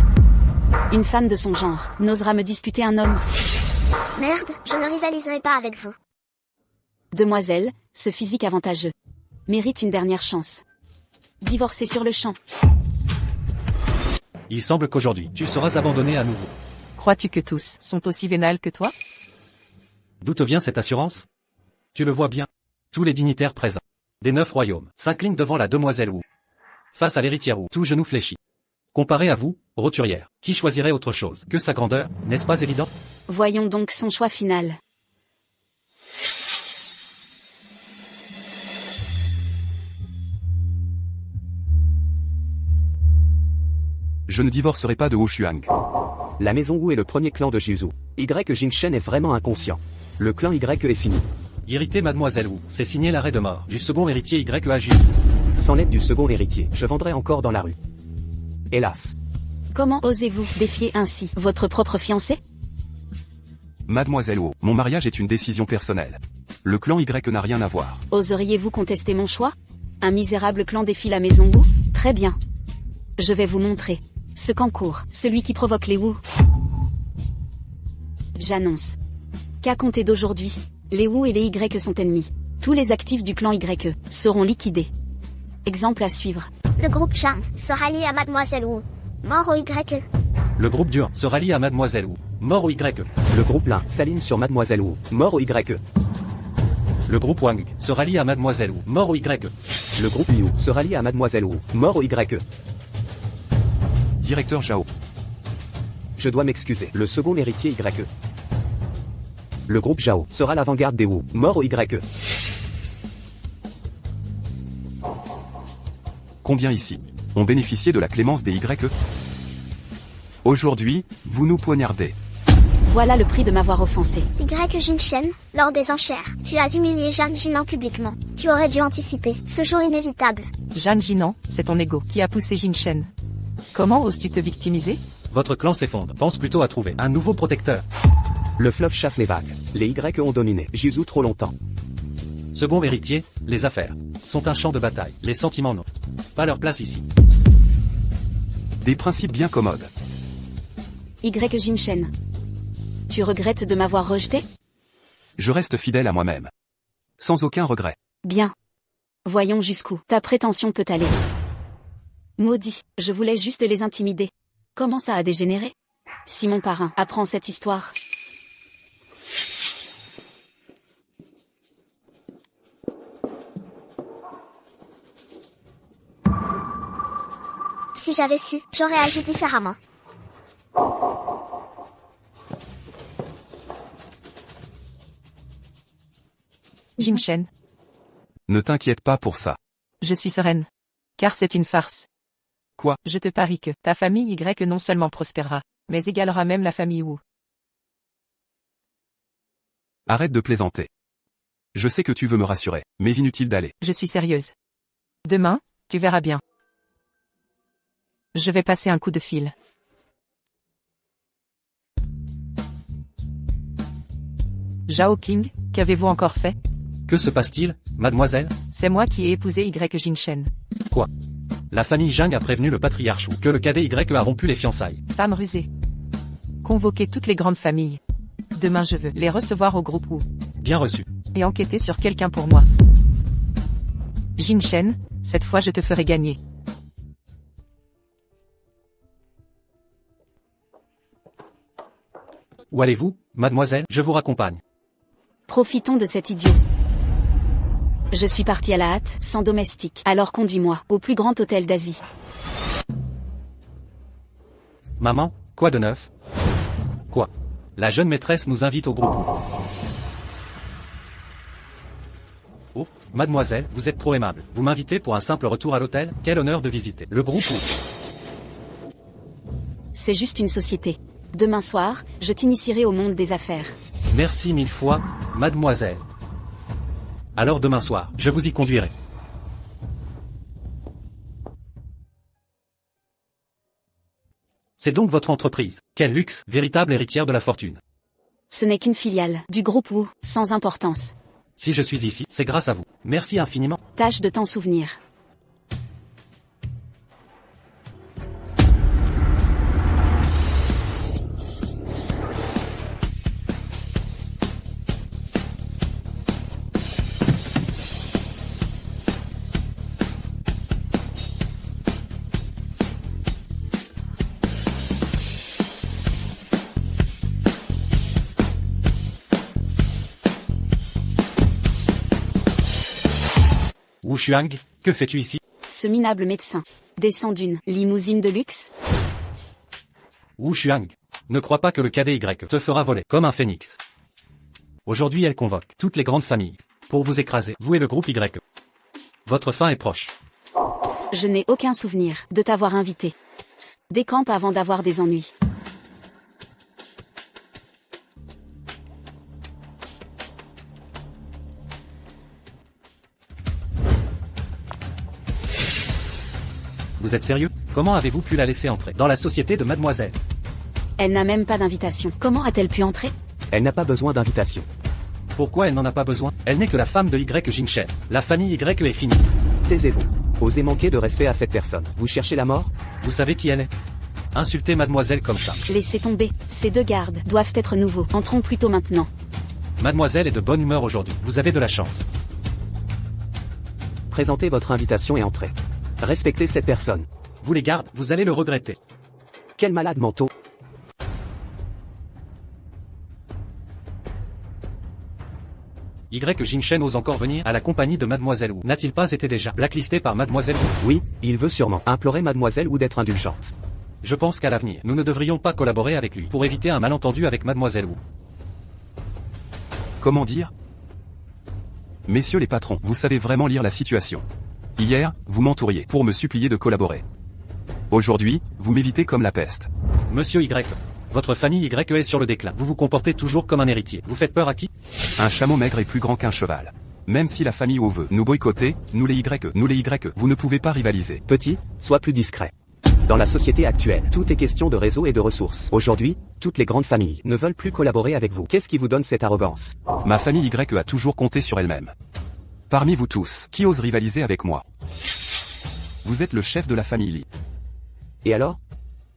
Une femme de son genre n'osera me disputer un homme. Merde, je ne rivaliserai pas avec vous. Demoiselle, ce physique avantageux mérite une dernière chance. Divorcer sur le champ. Il semble qu'aujourd'hui, tu seras abandonné à nouveau. Crois-tu que tous sont aussi vénales que toi? D'où te vient cette assurance? Tu le vois bien. Tous les dignitaires présents des 9 royaumes s'inclinent devant la demoiselle Wu. Face à l'héritière Wu, tout genou fléchi. Comparé à vous, roturière, qui choisirait autre chose que sa grandeur, n'est-ce pas évident? Voyons donc son choix final. Je ne divorcerai pas de Ho Shuang. La maison Wu est le premier clan de Jiuzhou. Y Jinshen est vraiment inconscient. Le clan Y est fini. Irrité mademoiselle Wu, c'est signé l'arrêt de mort du second héritier YAJ. Sans l'aide du second héritier, je vendrai encore dans la rue. Hélas. Comment osez-vous défier ainsi votre propre fiancé? Mademoiselle Ho, mon mariage est une décision personnelle. Le clan Y n'a rien à voir. Oseriez-vous contester mon choix? Un misérable clan défie la maison Wu? Très bien. Je vais vous montrer. Ce qu'encourt, celui qui provoque les Wu. J'annonce qu'à compter d'aujourd'hui, les Wu et les Y sont ennemis. Tous les actifs du clan Y seront liquidés. Exemple à suivre. Le groupe Zhang se rallie à Mademoiselle Wu. Mort au Y. Le groupe Duan se rallie à mademoiselle Wu. Mort au Y. Le groupe Lin s'aligne sur Mademoiselle Wu. Mort au Y. Le groupe Wang se rallie à mademoiselle Wu. Mort au Y. Le groupe Liu se rallie à Mademoiselle Wu. Mort au Y. Directeur Zhao. Je dois m'excuser. Le second héritier Y. Le groupe Zhao sera l'avant-garde des Wu. Mort au Y. Combien ici ont bénéficié de la clémence des Y? Aujourd'hui, vous nous poignardez. Voilà le prix de m'avoir offensé. Y Jinshen, lors des enchères, tu as humilié Zhang Jinan publiquement. Tu aurais dû anticiper ce jour inévitable. Zhang Jinan, c'est ton ego qui a poussé Jinshen. Comment oses-tu te victimiser? Votre clan s'effondre. Pense plutôt à trouver un nouveau protecteur. Le fleuve chasse les vagues. Les Y ont dominé Jizu trop longtemps. Second héritier, les affaires sont un champ de bataille. Les sentiments n'ont pas leur place ici. Des principes bien commodes. Y Jin-Shen. Tu regrettes de m'avoir rejeté? Je reste fidèle à moi-même. Sans aucun regret. Bien. Voyons jusqu'où ta prétention peut aller. Maudit, je voulais juste les intimider. Comment ça a dégénéré? Si mon parrain apprend cette histoire... Si j'avais su, j'aurais agi différemment. Jin-Shen, Ne t'inquiète pas pour ça. je suis sereine. Car c'est une farce. Quoi? Je te parie que ta famille Y non seulement prospérera, mais égalera même la famille Wu. Arrête de plaisanter. Je sais que tu veux me rassurer, mais inutile d'aller. Je suis sérieuse. Demain, tu verras bien. Je vais passer un coup de fil. Zhao King, qu'avez-vous encore fait? Que se passe-t-il, mademoiselle? C'est moi qui ai épousé Y Jin-Shen. Quoi? La famille Zhang a prévenu le patriarche Wu que le cadet Y a rompu les fiançailles. Femme rusée. Convoquez toutes les grandes familles. Demain je veux les recevoir au groupe Wu. Bien reçu. Et enquêter sur quelqu'un pour moi. Jin-Shen, cette fois je te ferai gagner. Où allez-vous, mademoiselle? Je vous raccompagne. Profitons de cet idiot. Je suis parti à la hâte, sans domestique. Alors conduis-moi au plus grand hôtel d'Asie. Maman, quoi de neuf? Quoi? La jeune maîtresse nous invite au groupe Wu. Oh, mademoiselle, vous êtes trop aimable. Vous m'invitez pour un simple retour à l'hôtel? Quel honneur de visiter le groupe Wu. C'est juste une société. Demain soir, je t'initierai au monde des affaires. Merci mille fois, mademoiselle. Alors demain soir, je vous y conduirai. C'est donc votre entreprise. Quel luxe, véritable héritière de la fortune. Ce n'est qu'une filiale du groupe Wu, sans importance. Si je suis ici, c'est grâce à vous. Merci infiniment. Tâche de t'en souvenir. Wu Xuang, que fais-tu ici? Ce minable médecin descend d'une limousine de luxe. Wu Xuang, ne crois pas que le cadet Y te fera voler comme un phénix. Aujourd'hui elle convoque toutes les grandes familles pour vous écraser, vous et le groupe Y. Votre fin est proche. Je n'ai aucun souvenir de t'avoir invité. Décampe avant d'avoir des ennuis. Vous êtes sérieux? Comment avez-vous pu la laisser entrer dans la société de mademoiselle? Elle n'a même pas d'invitation. Comment a-t-elle pu entrer? Elle n'a pas besoin d'invitation. Pourquoi elle n'en a pas besoin? Elle n'est que la femme de Y Jin-Shen. La famille Y est finie. Taisez-vous. Osez manquer de respect à cette personne. Vous cherchez la mort? Vous savez qui elle est? Insulter mademoiselle comme ça. Laissez tomber. Ces deux gardes doivent être nouveaux. Entrons plutôt maintenant. Mademoiselle est de bonne humeur aujourd'hui. Vous avez de la chance. Présentez votre invitation et entrez. Respectez cette personne. Vous les gardes, vous allez le regretter. Quel malade mentaux. Y Jin-Shen ose encore venir à la compagnie de mademoiselle Wu. N'a-t-il pas été déjà blacklisté par mademoiselle Wu? Oui, il veut sûrement implorer mademoiselle Wu d'être indulgente. Je pense qu'à l'avenir, nous ne devrions pas collaborer avec lui pour éviter un malentendu avec mademoiselle Wu. Comment dire? Messieurs les patrons, vous savez vraiment lire la situation. Hier, vous m'entouriez pour me supplier de collaborer. Aujourd'hui, vous m'évitez comme la peste. Monsieur Y, votre famille Y est sur le déclin. Vous vous comportez toujours comme un héritier. Vous faites peur à qui? Un chameau maigre est plus grand qu'un cheval. Même si la famille O veut nous boycotter, nous les Y, vous ne pouvez pas rivaliser. Petit, sois plus discret. Dans la société actuelle, tout est question de réseau et de ressources. Aujourd'hui, toutes les grandes familles ne veulent plus collaborer avec vous. Qu'est-ce qui vous donne cette arrogance? Ma famille Y a toujours compté sur elle-même. Parmi vous tous, qui ose rivaliser avec moi? Vous êtes le chef de la famille Lee. Et alors?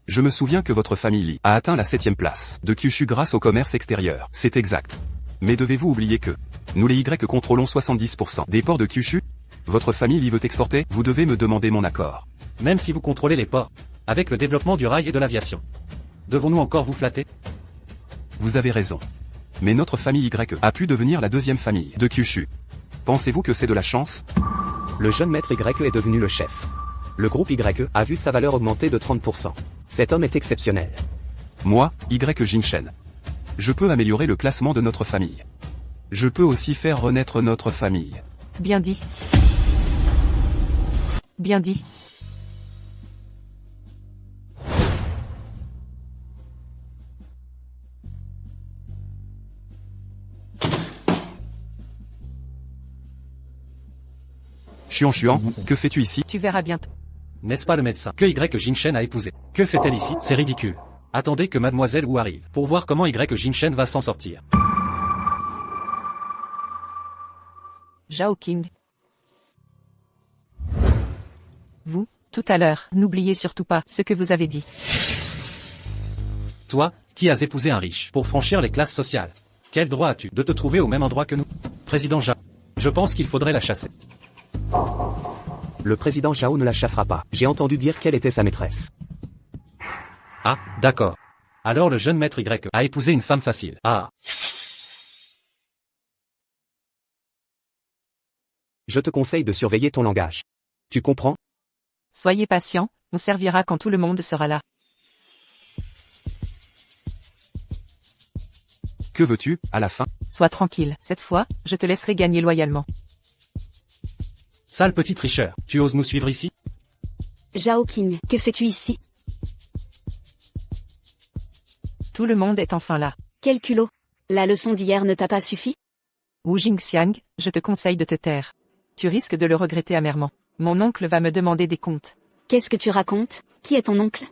Je me souviens que votre famille Lee a atteint la 7e place de Kyushu grâce au commerce extérieur. C'est exact. Mais devez-vous oublier que nous les Y contrôlons 70% des ports de Kyushu? Votre famille Lee veut exporter? Vous devez me demander mon accord. Même si vous contrôlez les ports, avec le développement du rail et de l'aviation. Devons-nous encore vous flatter? Vous avez raison. Mais notre famille Y a pu devenir la 2e famille de Kyushu. Pensez-vous que c'est de la chance? Le jeune maître Y est devenu le chef. Le groupe Y a vu sa valeur augmenter de 30%. Cet homme est exceptionnel. Moi, Y Jinshen. Je peux améliorer le classement de notre famille. Je peux aussi faire renaître notre famille. Bien dit. Bien dit. Chuan, que fais-tu ici? Tu verras bientôt. N'est-ce pas le médecin que Y Jinshen a épousé? Que fait-elle ici? C'est ridicule. Attendez que mademoiselle Wu arrive, pour voir comment Y Jinshen va s'en sortir. Zhao King. Vous, tout à l'heure, n'oubliez surtout pas ce que vous avez dit. Toi, qui as épousé un riche, pour franchir les classes sociales. Quel droit as-tu de te trouver au même endroit que nous? Président Zhao. Je pense qu'il faudrait la chasser. Le président Zhao ne la chassera pas. J'ai entendu dire qu'elle était sa maîtresse. Ah, d'accord. Alors le jeune maître Y a épousé une femme facile. Ah. Je te conseille de surveiller ton langage. Tu comprends? Soyez patient, on servira quand tout le monde sera là. Que veux-tu, à la fin? Sois tranquille, cette fois, je te laisserai gagner loyalement. Sale petit tricheur, tu oses nous suivre ici? Zhao King, que fais-tu ici? Tout le monde est enfin là. Quel culot! La leçon d'hier ne t'a pas suffi? Wu Jingxiang, je te conseille de te taire. Tu risques de le regretter amèrement. Mon oncle va me demander des comptes. Qu'est-ce que tu racontes? Qui est ton oncle?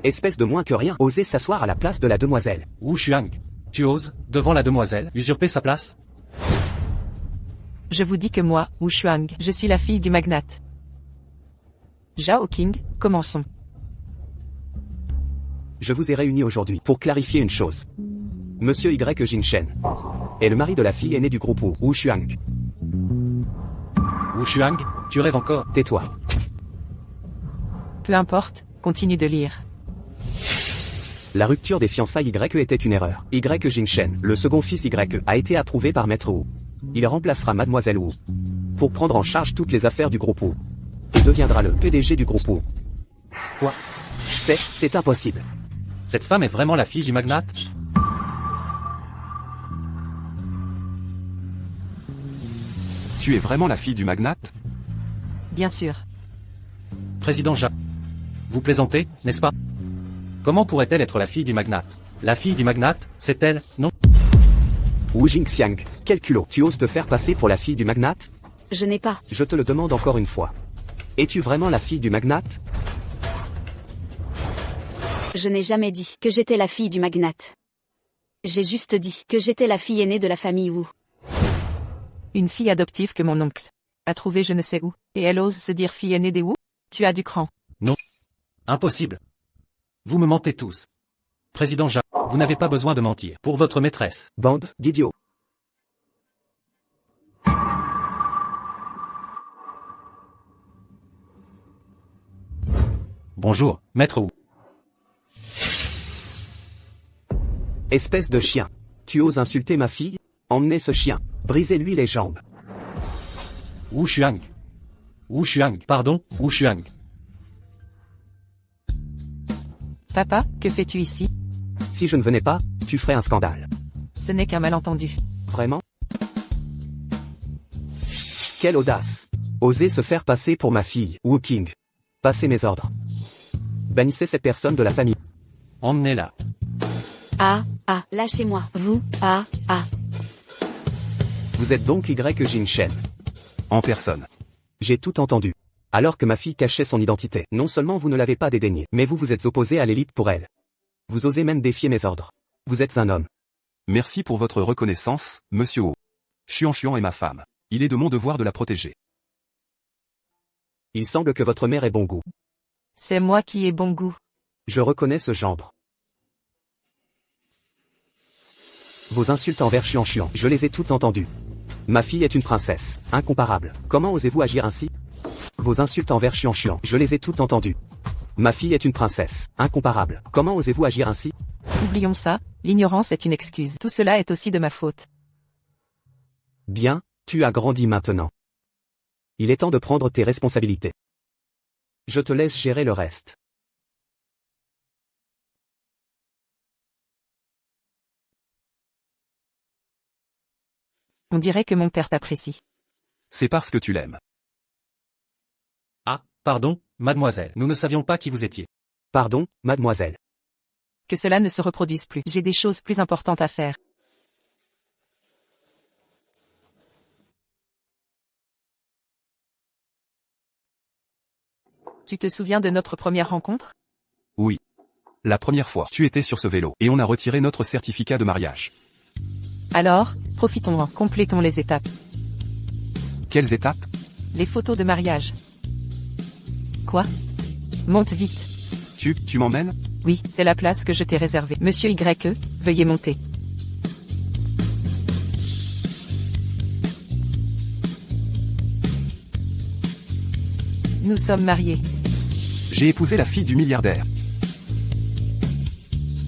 Espèce de moins que rien, oser s'asseoir à la place de la demoiselle. Wu Xuang, tu oses, devant la demoiselle, usurper sa place? Je vous dis que moi, Wu Xuang, je suis la fille du magnate. Zhao King, commençons. Je vous ai réunis aujourd'hui pour clarifier une chose. Monsieur Y Jinshen est le mari de la fille aînée du groupe Wu Xuang. Wu Xuang, tu rêves encore? Tais-toi. Peu importe, continue de lire. La rupture des fiançailles Y était une erreur. Y Jinshen, le second fils Y, a été approuvé par Maître Wu. Il remplacera Mademoiselle Wu pour prendre en charge toutes les affaires du groupe Wu. Il deviendra le PDG du groupe Wu. Quoi? C'est impossible. Cette femme est vraiment la fille du magnate? Tu es vraiment la fille du magnate? Bien sûr. Président Zhao. Vous plaisantez, n'est-ce pas? Comment pourrait-elle être la fille du magnate? La fille du magnate, c'est elle, non? Wu Jingxiang, quel culot. Tu oses te faire passer pour la fille du magnate? Je n'ai pas. Je te le demande encore une fois. Es-tu vraiment la fille du magnate? Je n'ai jamais dit que j'étais la fille du magnate. J'ai juste dit que j'étais la fille aînée de la famille Wu. Une fille adoptive que mon oncle a trouvée je ne sais où, et elle ose se dire fille aînée des Wu? Tu as du cran. Non. Impossible. Vous me mentez tous. Président Zhao, vous n'avez pas besoin de mentir pour votre maîtresse. Bande d'idiots. Bonjour, maître Wu. Espèce de chien. Tu oses insulter ma fille? Emmenez ce chien. Brisez-lui les jambes. Wu Xuang. Wu Xuang, pardon, Wu Xuang. Papa, que fais-tu ici? Si je ne venais pas, tu ferais un scandale. Ce n'est qu'un malentendu. Vraiment? Quelle audace. Oser se faire passer pour ma fille, Wu King. Passez mes ordres. Bannissez cette personne de la famille. Emmenez-la. Lâchez-moi, vous, Vous êtes donc Y Jin-Shen. En personne. J'ai tout entendu. Alors que ma fille cachait son identité, non seulement vous ne l'avez pas dédaignée, mais vous vous êtes opposé à l'élite pour elle. Vous osez même défier mes ordres. Vous êtes un homme. Merci pour votre reconnaissance, monsieur O. Chuan est ma femme. Il est de mon devoir de la protéger. Il semble que votre mère ait bon goût. C'est moi qui ai bon goût. Je reconnais ce gendre. Vos insultes envers Chuan, je les ai toutes entendues. Ma fille est une princesse, incomparable. Comment osez-vous agir ainsi? Vos insultes envers Chuan, je les ai toutes entendues. Ma fille est une princesse, incomparable. Comment osez-vous agir ainsi? Oublions ça, l'ignorance est une excuse. Tout cela est aussi de ma faute. Bien, tu as grandi maintenant. Il est temps de prendre tes responsabilités. Je te laisse gérer le reste. On dirait que mon père t'apprécie. C'est parce que tu l'aimes. Ah, pardon, mademoiselle, nous ne savions pas qui vous étiez. Pardon, mademoiselle. Que cela ne se reproduise plus. J'ai des choses plus importantes à faire. Tu te souviens de notre première rencontre? Oui. La première fois, tu étais sur ce vélo, et on a retiré notre certificat de mariage. Alors, profitons-en, complétons les étapes. Quelles étapes? Les photos de mariage. Quoi? Monte vite. Tu m'emmènes? Oui, c'est la place que je t'ai réservée. Monsieur YE, veuillez monter. Nous sommes mariés. J'ai épousé la fille du milliardaire.